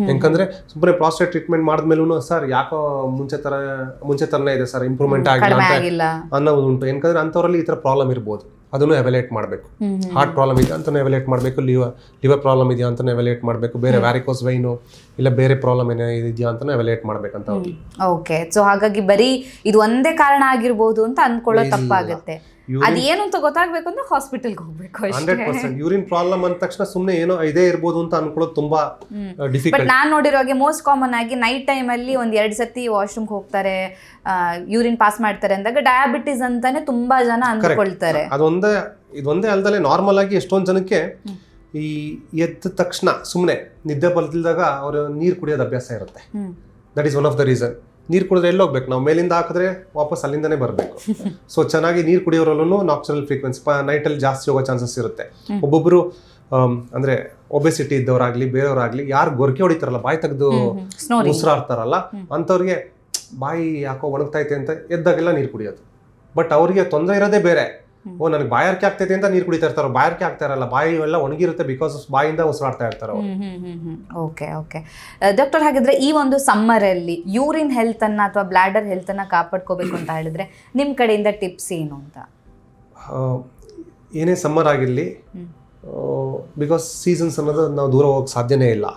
ಯಾಕಂದ್ರೆ ಸುಮ್ಮನೆ ಪ್ರಾಸ್ಟೇಟ್ ಟ್ರೀಟ್ಮೆಂಟ್ ಮಾಡಿದ್ಮೇಲೂ ಸರ್ ಯಾಕೋ ಮುಂಚೆ ತರನೇ ಇದೆ ಸರ್, ಇಂಪ್ರೂವ್ಮೆಂಟ್ ಆಗಿಲ್ಲ ಅನ್ನೋದು ಉಂಟು. ಯಾಕಂದ್ರೆ ಅಂಥವ್ರಲ್ಲಿ ಈ ಥರ ಪ್ರಾಬ್ಲಮ್ ಇರ್ಬೋದು, ಅದನ್ನು ಎವ್ಯಾಲ್ಯೂಯೇಟ್ ಮಾಡಬೇಕು. ಹಾರ್ಟ್ ಪ್ರಾಬ್ಲಮ್ ಇದೆ ಅಂತ ಎವ್ಯಾಲ್ಯೂಯೇಟ್ ಮಾಡಬೇಕು, ಲಿವರ್ ಪ್ರಾಬ್ಲಮ್ ಇದೆಯಾ ಅಂತ ಎವ್ಯಾಲ್ಯೂಯೇಟ್ ಮಾಡಬೇಕು, ಬೇರೆ ವ್ಯಾರಿಕೋಸ್ ವೈನು ಇಲ್ಲ ಬೇರೆ ಪ್ರಾಬ್ಲಮ್ ಏನೋ ಇದೆಯಾ ಅಂತ ಎವ್ಯಾಲ್ಯೂಯೇಟ್ ಮಾಡ್ಬೇಕಂತ. ಓಕೆ. ಸೊ ಹಾಗಾಗಿ ಬರೀ ಇದು ಒಂದೇ ಕಾರಣ ಆಗಿರ್ಬೋದು ಅಂತ ಅನ್ಕೊಳ್ಳೋ ತಪ್ಪಾಗುತ್ತೆ. ಅದೇನು ಅಂತ ಗೊತ್ತಾಗ್ಬೇಕು ಅಂದ್ರೆ ಹಾಸ್ಪಿಟಲ್ಗೆ ಹೋಗ್ಬೇಕು. 100% ಯೂರಿನ್ ಪ್ರಾಬ್ಲಮ್ ಅಂದ ತಕ್ಷಣ ಸುಮ್ಮನೆ ಏನೋ ಇದೇ ಇರ್ಬೋದು ಅಂತ ಅನ್ಕೊಳ್ಳೋದು ತುಂಬಾ ಡಿಫಿಕಲ್ಟ್. ಬಟ್ ನಾನು ನೋಡಿರೋ ಹಾಗೆ ಮೋಸ್ಟ್ ಕಾಮನ್ ಆಗಿ ನೈಟ್ ಟೈಮ್ ಅಲ್ಲಿ 1-2 ಸತಿ ವಾಶ್ರೂಮ್ಗೆ ಹೋಗ್ತಾರೆ, ಯೂರಿನ್ ಪಾಸ್ ಮಾಡ್ತಾರೆ ಅಂದಾಗ ಡಯಾಬಿಟಿಸ್ ಅಂತಾನೆ ತುಂಬಾ ಜನ ಅಂದ್ಕೊಳ್ತಾರೆ. ಇದೊಂದೇ ಅಲ್ದಲೆ ನಾರ್ಮಲ್ ಆಗಿ ಎಷ್ಟೊಂದು ಜನಕ್ಕೆ ಈ ಎದ್ದ ತಕ್ಷಣ ಸುಮ್ಮನೆ ನಿದ್ದೆ ಬರ್ತಿಲ್ದಾಗ ಅವರು ನೀರು ಕುಡಿಯೋದು ಅಭ್ಯಾಸ ಇರುತ್ತೆ. That is one of the reason. ನೀರು ಕುಡಿದ್ರೆ ಎಲ್ಲೋಗ್ಬೇಕು, ನಾವು ಮೇಲಿಂದ ಹಾಕಿದ್ರೆ ವಾಪಸ್ ಅಲ್ಲಿಂದನೇ ಬರಬೇಕು. ಸೊ ಚೆನ್ನಾಗಿ ನೀರು ಕುಡಿಯೋರಲ್ಲೂ ನಾಕ್ಚರಲ್ ಫ್ರೀಕ್ವೆನ್ಸಿ ನೈಟಲ್ಲಿ ಜಾಸ್ತಿ ಹೋಗೋ ಚಾನ್ಸಸ್ ಇರುತ್ತೆ. ಒಬ್ಬೊಬ್ಬರು ಅಂದರೆ ಒಬೆಸಿಟಿ ಇದ್ದವರಾಗಲಿ ಬೇರೆಯವರಾಗಲಿ ಯಾರು ಗೊರಕೆ ಹೊಡಿತಾರಲ್ಲ, ಬಾಯಿ ತೆಗೆದು ಉಸಿರಾಡ್ತಾರಲ್ಲ, ಅಂಥವ್ರಿಗೆ ಬಾಯಿ ಯಾಕೋ ಒಣಗ್ತೈತೆ ಅಂತ ಎದ್ದಾಗೆಲ್ಲ ನೀರು ಕುಡಿಯೋದು. ಬಟ್ ಅವ್ರಿಗೆ ತೊಂದರೆ ಇರೋದೇ ಬೇರೆ. ನನಗೆ ಬಾಯಾರಿಕೆ ಆಗ್ತೈತೆ ಅಂತ ನೀರು ಕುಡಿತಾ ಇರ್ತಾರೆ, ಬಾಯಾರಿಕೆ ಆಗ್ತಾ ಇರಲ್ಲ, ಬಾಯಿ ಎಲ್ಲ ಒಣಗಿರುತ್ತೆ ಬಿಕಾಸ್ ಬಾಯಿಂದ ಉಸಿರಾಡ್ತಾ ಇರ್ತಾರೆ. ಓಕೆ. ಡಾಕ್ಟರ್, ಹಾಗಿದ್ರೆ ಈ ಒಂದು ಸಮ್ಮರ್ ಅಲ್ಲಿ ಯೂರಿನ್ ಹೆಲ್ತ್ ಅನ್ನ ಅಥವಾ ಬ್ಲಾಡರ್ ಹೆಲ್ತ್ ಅನ್ನ ಕಾಪಾಡ್ಕೋಬೇಕು ಅಂತ ಹೇಳಿದ್ರೆ ನಿಮ್ ಕಡೆಯಿಂದ ಟಿಪ್ಸ್ ಏನು ಅಂತ? ಏನೇ ಸಮ್ಮರ್ ಆಗಿರಲಿ, ಬಿಕಾಸ್ ಸೀಸನ್ಸ್ ಅನ್ನೋದು ನಾವು ದೂರ ಹೋಗಕ್ಕೆ ಸಾಧ್ಯನೇ ಇಲ್ಲ.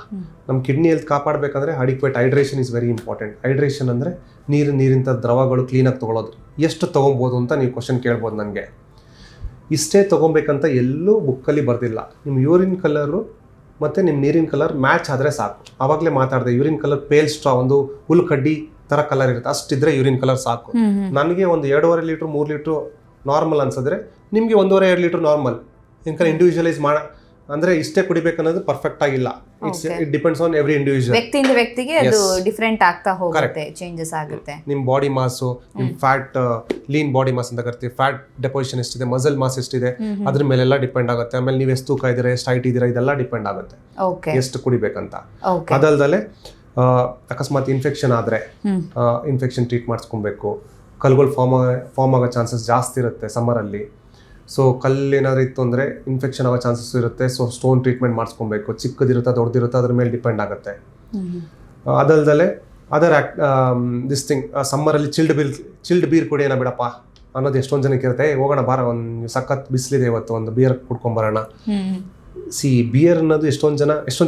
ನಮ್ಮ ಕಿಡ್ನಿ ಹೆಲ್ತ್ ಕಾಪಾಡಬೇಕಂದ್ರೆ adequate hydration is very important. Hydration ಅಂದರೆ ನೀರಿಂಥ ದ್ರವಗಳು ಕ್ಲೀನಾಗಿ ತೊಗೊಳೋದು. ಎಷ್ಟು ತೊಗೊಬೋದು ಅಂತ ನೀವು ಕ್ವಶನ್ ಕೇಳ್ಬೋದು ನನಗೆ. ಇಷ್ಟೇ ತೊಗೊಬೇಕಂತ ಎಲ್ಲೂ ಬುಕ್ಕಲ್ಲಿ ಬರ್ದಿಲ್ಲ. ನಿಮ್ಮ ಯೂರಿನ್ ಕಲರು ಮತ್ತು ನಿಮ್ಮ ನೀರಿನ ಕಲರ್ ಮ್ಯಾಚ್ ಆದರೆ ಸಾಕು. ಆವಾಗಲೇ ಮಾತಾಡಿದೆ, ಯೂರಿನ್ ಕಲರ್ ಪೇಲ್ ಸ್ಟ್ರಾ, ಒಂದು ಹುಲ್ ಕಡ್ಡಿ ಥರ ಕಲರ್ ಇರುತ್ತೆ, ಅಷ್ಟಿದ್ರೆ ಯೂರಿನ್ ಕಲರ್ ಸಾಕು. ನನಗೆ ಒಂದು 2.5 ಲೀಟ್ರ್ 3 ಲೀಟ್ರು ನಾರ್ಮಲ್ ಅನ್ಸಿದ್ರೆ ನಿಮಗೆ 1.5-2 ಲೀಟ್ರ್ ನಾರ್ಮಲ್. ಯಾಕಂದ್ರೆ ಇಂಡಿವಿಜುವಲೈಸ್ ಅಂದ್ರೆ ಇಷ್ಟೇ ಕುಡಿಬೇಕನ್ನೋದು ಪರ್ಫೆಕ್ಟ್ ಆಗಿಲ್ಲ. It depends on every individual. ವ್ಯಕ್ತಿಯಿಂದ ವ್ಯಕ್ತಿಗೆ ಅದು ಡಿಫರೆಂಟ್ ಆಗ್ತಾ ಹೋಗುತ್ತೆ, ಚೇಂಜಸ್ ಆಗುತ್ತೆ. ನಿಮ್ಮ ಬಾಡಿ ಮಾಸು, ನಿಮ್ಮ ಫ್ಯಾಟ್, ಲೀನ್ ಬಾಡಿ ಮಾಸ್ ಅಂತ ಕರಿತೀವಿ, ಫ್ಯಾಟ್ ಡೆಪೋಸಿಷನ್ ಎಷ್ಟಿದೆ, ಮಸಲ್ ಮಾಸ್ ಎಷ್ಟಿದೆ, ಅದ್ರ ಮೇಲೆಲ್ಲ ಡಿಪೆಂಡ್ ಆಗುತ್ತೆ. ಆಮೇಲೆ ನೀವು ಎಷ್ಟು ತೂಕ ಇದ್ದೀರಾ, ಎಷ್ಟು ಹೈಟ್ ಇದ್ದೀರಾ, ಇದೆಲ್ಲ ಡಿಪೆಂಡ್ ಆಗುತ್ತೆ ಎಷ್ಟು ಕುಡಿಬೇಕಂತ. ಅದಲ್ದಲೆ ಅಕಸ್ಮಾತ್ ಇನ್ಫೆಕ್ಷನ್ ಆದರೆ ಇನ್ಫೆಕ್ಷನ್ ಟ್ರೀಟ್ ಮಾಡಿಸ್ಕೊಬೇಕು. ಕಲ್ಗಳು ಫಾರ್ಮ್ ಆಗೋ ಚಾನ್ಸಸ್ ಜಾಸ್ತಿ ಇರುತ್ತೆ ಸಮ್ಮರಲ್ಲಿ. ಸೊ ಕಲ್ಲು ಏನಾದರೂ ಇತ್ತು ಅಂದರೆ ಇನ್ಫೆಕ್ಷನ್ ಆಗೋ ಚಾನ್ಸಸ್ ಇರುತ್ತೆ. ಸೊ ಸ್ಟೋನ್ ಟ್ರೀಟ್ಮೆಂಟ್ ಮಾಡಿಸ್ಕೊಬೇಕು. ಚಿಕ್ಕದಿರುತ್ತಾ ದೊಡ್ಡದಿರುತ್ತಾ ಅದ್ರ ಮೇಲೆ ಡಿಪೆಂಡ್ ಆಗುತ್ತೆ. ಅದಲ್ದಲೆ ಅದರ್ ದಿಸ್ ಥಿಂಗ್, ಸಮ್ಮರಲ್ಲಿ ಚಿಲ್ಡ್ ಬೀರ್ ಕುಡಿಯೋಣ ಬಿಡಪ್ಪ ಅನ್ನೋದು ಎಷ್ಟೊಂದು ಜನಕ್ಕೆ ಇರುತ್ತೆ. ಹೋಗೋಣ ಬಾರ, ಒಂದು ಸಖತ್ ಬಿಸಿಲಿದೆ ಇವತ್ತು, ಒಂದು ಬಿಯರ್ ಕುಡ್ಕೊಂಬರೋಣ. ಬಿಯರ್ ಅನ್ನೋದು ಎಷ್ಟೊಂದು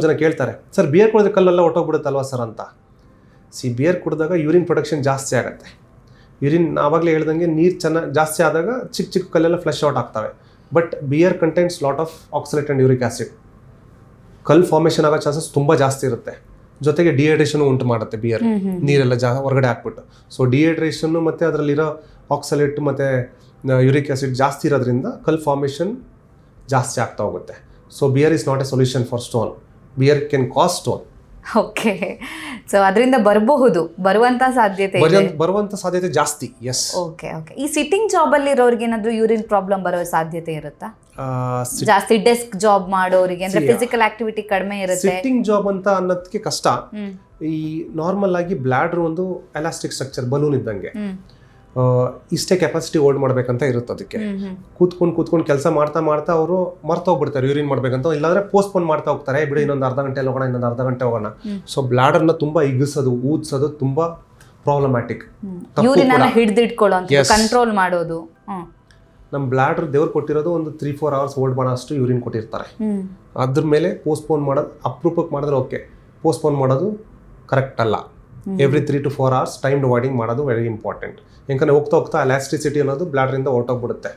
ಜನ ಕೇಳ್ತಾರೆ, ಸರ್ ಬಿಯರ್ ಕುಡಿದ್ರೆ ಕಲ್ಲೆಲ್ಲ ಹೊಟ್ಟೋಗ್ಬಿಡುತ್ತಲ್ವಾ ಸರ್ ಅಂತ. ಬಿಯರ್ ಕುಡಿದಾಗ ಯೂರಿನ್ ಪ್ರೊಡಕ್ಷನ್ ಜಾಸ್ತಿ ಆಗುತ್ತೆ. ಯೂರಿನ್ ಆವಾಗಲೇ ಹೇಳ್ದಂಗೆ ನೀರು ಜಾಸ್ತಿ ಆದಾಗ ಚಿಕ್ಕ ಕಲ್ಲೆಲ್ಲ ಫ್ಲಶ್ ಔಟ್ ಆಗ್ತವೆ. But beer contains lot of oxalate and uric acid. ಕಲ್ ಫಾರ್ಮೇಷನ್ ಆಗೋ ಚಾನ್ಸಸ್ ತುಂಬ ಜಾಸ್ತಿ ಇರುತ್ತೆ. ಜೊತೆಗೆ ಡಿಹೈಡ್ರೇಷನ್ ಉಂಟು ಮಾಡುತ್ತೆ ಬಿಯರ್, ನೀರೆಲ್ಲ ಹೊರಗಡೆ ಹಾಕ್ಬಿಟ್ಟು. ಸೊ ಡಿಹೈಡ್ರೇಷನ್ನು ಮತ್ತು ಅದರಲ್ಲಿರೋ ಆಕ್ಸಲೇಟ್ ಮತ್ತು ಯೂರಿಕ್ ಆ್ಯಸಿಡ್ ಜಾಸ್ತಿ ಇರೋದ್ರಿಂದ ಕಲ್ ಫಾರ್ಮೇಷನ್ ಜಾಸ್ತಿ ಆಗ್ತಾ ಹೋಗುತ್ತೆ. So beer is not A solution for stone. Beer can cause stone. Okay. So ಅದರಿಂದ ಬರುವಂತ ಸಾಧ್ಯತೆ ಜಾಸ್ತಿ. ಎಸ್. ಓಕೆ. ಈ ಸಿಟ್ಟಿಂಗ್ ಜಾಬ್ ಅಲ್ಲಿ ಇರೋರಿಗೆ ಏನಾದ್ರೂ ಯೂರಿನ್ ಪ್ರಾಬ್ಲಮ್ ಬರೋ ಸಾಧ್ಯತೆ ಇರುತ್ತಾ? ಜಾಸ್ತಿ ಡೆಸ್ಕ್ ಜಾಬ್ ಮಾಡೋರಿಗೆ, ಅಂದ್ರೆ ಫಿಸಿಕಲ್ ಆಕ್ಟಿವಿಟಿ ಕಡಿಮೆ ಇರುತ್ತೆ. ಸಿಟ್ಟಿಂಗ್ ಜಾಬ್ ಅಂತ ಅನ್ನೋದಕ್ಕೆ ಕಷ್ಟ. ಈ ನಾರ್ಮಲ್ ಆಗಿ ಬ್ಲಾಡರ್ ಒಂದು ಎಲಾಸ್ಟಿಕ್ ಸ್ಟ್ರಕ್ಚರ್, ಬಲೂನ್ ಇದ್ದಂಗೆ. ಇಷ್ಟೇ ಕೆಪಾಸಿಟಿ ಹೋಲ್ಡ್ ಮಾಡ್ಬೇಕಂತ ಇರುತ್ತೆ ಅದಕ್ಕೆ. ಕೂತ್ಕೊಂಡು ಕೆಲಸ ಮಾಡ್ತಾ ಅವರು ಮರ್ತೋಗ್ಬಿಡ್ತಾರೆ ಯೂರಿನ್ ಮಾಡ್ಬೇಕಂತ, ಇಲ್ಲಾಂದ್ರೆ ಪೋಸ್ಟ್ಪೋನ್ ಮಾಡ್ತಾ ಹೋಗ್ತಾರೆ, ಬಿಡು ಇನ್ನೊಂದು ಅರ್ಧ ಗಂಟೆ ಹೋಗೋಣ, ಇನ್ನೊಂದು ಅರ್ಧ ಗಂಟೆ ಹೋಗೋಣ. ಸೊ ಬ್ಲಾಡರ್ನ ತುಂಬಾ ಹಿಗ್ಗಿಸೋದು, ಊದಿಸೋದು ತುಂಬಾ ಪ್ರಾಬ್ಲಮ್ಯಾಟಿಕ್. ಕಂಟ್ರೋಲ್ ಮಾಡೋದು. ನಮ್ಮ ಬ್ಲಾಡರ್ ದೇವ್ರು ಕೊಟ್ಟಿರೋದು ಒಂದು 3-4 hours ಹೋಲ್ಡ್ ಮಾಡೋ ಅಷ್ಟು ಯೂರಿನ್ ಕೊಟ್ಟಿರ್ತಾರೆ. ಅದ್ರ ಮೇಲೆ ಪೋಸ್ಟ್ಪೋನ್ ಮಾಡೋದು ಅಪರೂಪಕ್ಕೆ ಮಾಡಿದ್ರೆ ಓಕೆ, ಪೋಸ್ಟ್ಪೋನ್ ಮಾಡೋದು ಕರೆಕ್ಟ್ ಅಲ್ಲ. Every 3 to 4 hours time dividing ಮಾಡೋದು ವೆರಿ ಇಂಪಾರ್ಟೆಂಟ್. ಯಾಕಂದ್ರೆ ಹೋಗ್ತಾ ಎಲಾಸ್ಟಿಸಿಟಿ ಅನ್ನೋದು ಬ್ಲಾಡರಿಂದ ಹೊರಟೋಗ್ಬಿಡುತ್ತೆ.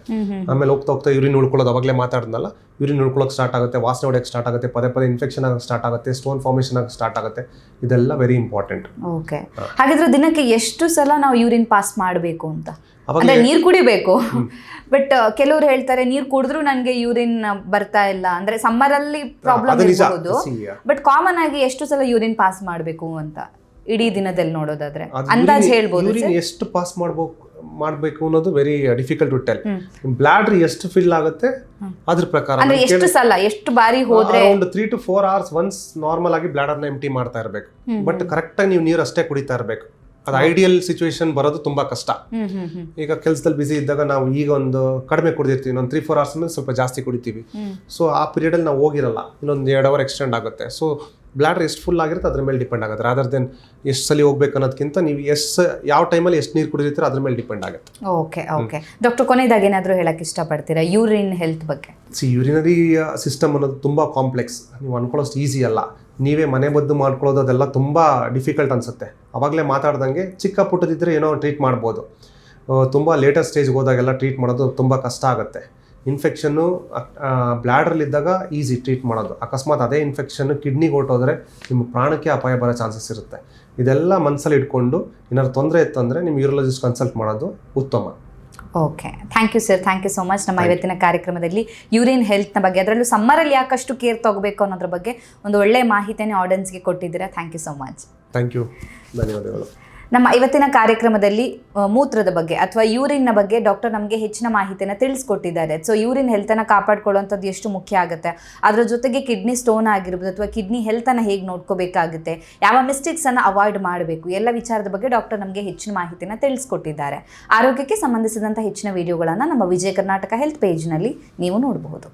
ಆಮೇಲೆ ಹೋಗ್ತಾ ಯೂರಿನ್ ಉಳ್ಕೊಳ್ಳೋದು, ಅವಾಗಲೇ ಮಾತಾಡಿದ್ನಲ್ಲ, ಯೂರಿನ್ ಉಳ್ಕೊಳ್ಳೋಕೆ ಸ್ಟಾರ್ಟ್ ಆಗುತ್ತೆ, ವಾಸನೆ ಹೊಡೆಯೋಕ್ಕೆ ಸ್ಟಾರ್ಟ್ ಆಗುತ್ತೆ, ಪದೇ ಇನ್ಫೆಕ್ಷನ್ ಆಗೋಕ್ಕೆ ಸ್ಟಾರ್ಟ್ ಆಗುತ್ತೆ, ಸ್ಟೋನ್ ಫಾರ್ಮೇಷನ್ ಆಗೋಕ್ಕೆ ಸ್ಟಾರ್ಟ್ ಆಗುತ್ತೆ. ಇದೆಲ್ಲ ವೆರಿ ಇಂಪಾರ್ಟೆಂಟ್. ಓಕೆ, ಹಾಗಿದ್ರೆ ದಿನಕ್ಕೆ ಎಷ್ಟು ಸಲ ನಾವು ಯೂರಿನ್ ಪಾಸ್ ಮಾಡಬೇಕು ಅಂತ? ಅಂದ್ರೆ ನೀರು ಕುಡಿಬೇಕು, ಬಟ್ ಕೆಲವರು ಹೇಳ್ತಾರೆ ನೀರು ಕುಡಿದ್ರು ನನಗೆ ಯೂರಿನ್ ಬರ್ತಾ ಇಲ್ಲ, ಅಂದ್ರೆ ಸಮ್ಮರ್ ಅಲ್ಲಿ ಪ್ರಾಬ್ಲಮ್ ಇರಬಹುದು, ಬಟ್ ಕಾಮನ್ ಆಗಿ ಎಷ್ಟು ಸಲ ಯೂರಿನ್ ಪಾಸ್ ಮಾಡಬೇಕು ಅಂತ ಇಡೀ ದಿನದಲ್ಲಿ ನೋಡೋದಾದ್ರೆ ಅಂದಾಜು ಹೇಳ್ಬೋದು? ಯೂರಿನ್ ಎಷ್ಟು ಪಾಸ್ ಮಾಡಬೇಕು ಅನ್ನೋದು very difficult to tell. Bladder ಎಷ್ಟು ಫಿಲ್ ಆಗುತ್ತೆ ಅದ್ರ ಪ್ರಕಾರ, ಅಂದ್ರೆ ಎಷ್ಟು ಸಲ, ಎಷ್ಟು ಬಾರಿ ಹೋದ್ರೆ? ಒಂದು 3 to 4 hours ಒನ್ಸ್ ನಾರ್ಮಲ್ ಆಗಿ ಬ್ಲಾಡರ್ನ ಎಂಟಿ ಮಾಡ್ತಾ ಇರಬೇಕು, ಬಟ್ ಕರೆಕ್ಟ್ ಆಗಿ ನೀವು ನೀರು ಅಷ್ಟೇ ಕುಡಿತಾ ಇರಬೇಕು. ಅದು ಐಡಿಯಲ್ ಸಿಚುವೇಶನ್ ಬರೋದು ತುಂಬಾ ಕಷ್ಟ. ಈಗ ಕೆಲಸದಲ್ಲಿ ಬಿಸಿ ಇದ್ದಾಗ ನಾವು ಈಗ ಒಂದು ಕಡಿಮೆ ಕುಡಿದಿರ್ತೀವಿ, ಒಂದು 3-4 hours ಮೇಲೆ ಸ್ವಲ್ಪ ಜಾಸ್ತಿ ಕುಡಿತೀವಿ. ಸೊ ಆ ಪೀರಿಯಡ್ ಅಲ್ಲಿ ನಾವು ಹೋಗಿರಲ್ಲ, ಇನ್ನೊಂದು 2 hour ಎಕ್ಸ್ಟೆಂಡ್ ಆಗುತ್ತೆ. ಸೊ ಬ್ಲಾಡರ್ ಎಷ್ಟು ಫುಲ್ ಆಗಿರುತ್ತೆ ಅದ್ರ ಮೇಲೆ ಡಿಪೆಂಡ್ ಆಗುತ್ತೆ, ರಾದರ್ ದೆನ್ ಎಷ್ಟು ಸಲ ಹೋಗ್ಬೇಕು ಅನ್ನೋದಕ್ಕಿಂತ ನೀವು ಯಾವ ಟೈಮಲ್ಲಿ ಎಷ್ಟು ನೀರು ಕುಡಿದಿರ್ತೀರ ಅದ್ರ ಮೇಲೆ ಡಿಪೆಂಡ್ ಆಗುತ್ತೆ. ಓಕೆ ಡಾಕ್ಟರ್, ಕೊನೆಯದಾಗಿ ಏನಾದರೂ ಹೇಳಕ್ಕೆ ಇಷ್ಟಪಡ್ತೀರಾ ಯೂರಿನ್ ಹೆಲ್ತ್ ಬಗ್ಗೆ? ಯೂರಿನರಿ ಸಿಸ್ಟಮ್ ಅನ್ನೋದು ತುಂಬಾ ಕಾಂಪ್ಲೆಕ್ಸ್, ನೀವು ಅನ್ಕೊಳ್ಳೋಷ್ಟು ಈಸಿ ಅಲ್ಲ. ನೀವೇ ಮನೆ ಮದ್ದು ಮಾಡ್ಕೊಳ್ಳೋದು ಅದೆಲ್ಲ ತುಂಬ ಡಿಫಿಕಲ್ಟ್ ಅನಿಸುತ್ತೆ. ಅವಾಗಲೇ ಮಾತಾಡ್ದಂಗೆ ಚಿಕ್ಕ ಪುಟ್ಟದಿದ್ದರೆ ಏನೋ ಟ್ರೀಟ್ ಮಾಡ್ಬೋದು, ತುಂಬ ಲೇಟೆಸ್ಟ್ ಸ್ಟೇಜ್ಗೆ ಹೋದಾಗೆಲ್ಲ ಟ್ರೀಟ್ ಮಾಡೋದು ತುಂಬ ಕಷ್ಟ ಆಗುತ್ತೆ. ಇನ್ಫೆಕ್ಷನ್ನು ಬ್ಲ್ಯಾಡ್ರಲ್ಲಿದ್ದಾಗ ಈಸಿ ಟ್ರೀಟ್ ಮಾಡೋದು, ಅಕಸ್ಮಾತ್ ಅದೇ ಇನ್ಫೆಕ್ಷನ್ನು ಕಿಡ್ನಿಗೆ ಹೊರಟೋದ್ರೆ ನಿಮ್ಮ ಪ್ರಾಣಕ್ಕೆ ಅಪಾಯ ಬರೋ ಚಾನ್ಸಸ್ ಇರುತ್ತೆ. ಇದೆಲ್ಲ ಮನಸ್ಸಲ್ಲಿ ಇಟ್ಕೊಂಡು ಏನಾದ್ರು ತೊಂದರೆ ಇತ್ತು ಅಂದರೆ ನಿಮ್ಮ ಯೂರಾಲಜಿಸ್ಟ್ ಕನ್ಸಲ್ಟ್ ಮಾಡೋದು ಉತ್ತಮ. Okay, thank you sir, thank you so much. ನಮ್ಮ ಇವತ್ತಿನ ಕಾರ್ಯಕ್ರಮದಲ್ಲಿ ಯೂರಿನ್ ಹೆಲ್ತ್ನ ಬಗ್ಗೆ, ಅದರಲ್ಲೂ ಸಮ್ಮರಲ್ಲಿ ಯಾಕಷ್ಟು ಕೇರ್ ತಗೋಬೇಕು ಅನ್ನೋದ್ರ ಬಗ್ಗೆ ಒಂದು ಒಳ್ಳೆಯ ಮಾಹಿತಿಯನ್ನು ಆಡಿಯನ್ಸ್ಗೆ ಕೊಟ್ಟಿದ್ದೀರಾ. Thank you so much. Thank you, ಧನ್ಯವಾದಗಳು. ನಮ್ಮ ಇವತ್ತಿನ ಕಾರ್ಯಕ್ರಮದಲ್ಲಿ ಮೂತ್ರದ ಬಗ್ಗೆ ಅಥವಾ ಯೂರಿನ್ನ ಬಗ್ಗೆ ಡಾಕ್ಟರ್ ನಮಗೆ ಹೆಚ್ಚಿನ ಮಾಹಿತಿಯನ್ನು ತಿಳಿಸ್ಕೊಟ್ಟಿದ್ದಾರೆ. ಸೊ ಯೂರಿನ್ ಹೆಲ್ತನ್ನು ಕಾಪಾಡ್ಕೊಳ್ಳೋವಂಥದ್ದು ಎಷ್ಟು ಮುಖ್ಯ ಆಗುತ್ತೆ, ಅದರ ಜೊತೆಗೆ ಕಿಡ್ನಿ ಸ್ಟೋನ್ ಆಗಿರ್ಬೋದು ಅಥವಾ ಕಿಡ್ನಿ ಹೆಲ್ತನ್ನು ಹೇಗೆ ನೋಡ್ಕೋಬೇಕಾಗುತ್ತೆ, ಯಾವ ಮಿಸ್ಟೇಕ್ಸನ್ನು ಅವಾಯ್ಡ್ ಮಾಡಬೇಕು, ಎಲ್ಲ ವಿಚಾರದ ಬಗ್ಗೆ ಡಾಕ್ಟರ್ ನಮಗೆ ಹೆಚ್ಚಿನ ಮಾಹಿತಿಯನ್ನು ತಿಳಿಸ್ಕೊಟ್ಟಿದ್ದಾರೆ. ಆರೋಗ್ಯಕ್ಕೆ ಸಂಬಂಧಿಸಿದಂಥ ಹೆಚ್ಚಿನ ವಿಡಿಯೋಗಳನ್ನು ನಮ್ಮ ವಿಜಯ ಕರ್ನಾಟಕ ಹೆಲ್ತ್ ಪೇಜ್ನಲ್ಲಿ ನೀವು ನೋಡಬಹುದು.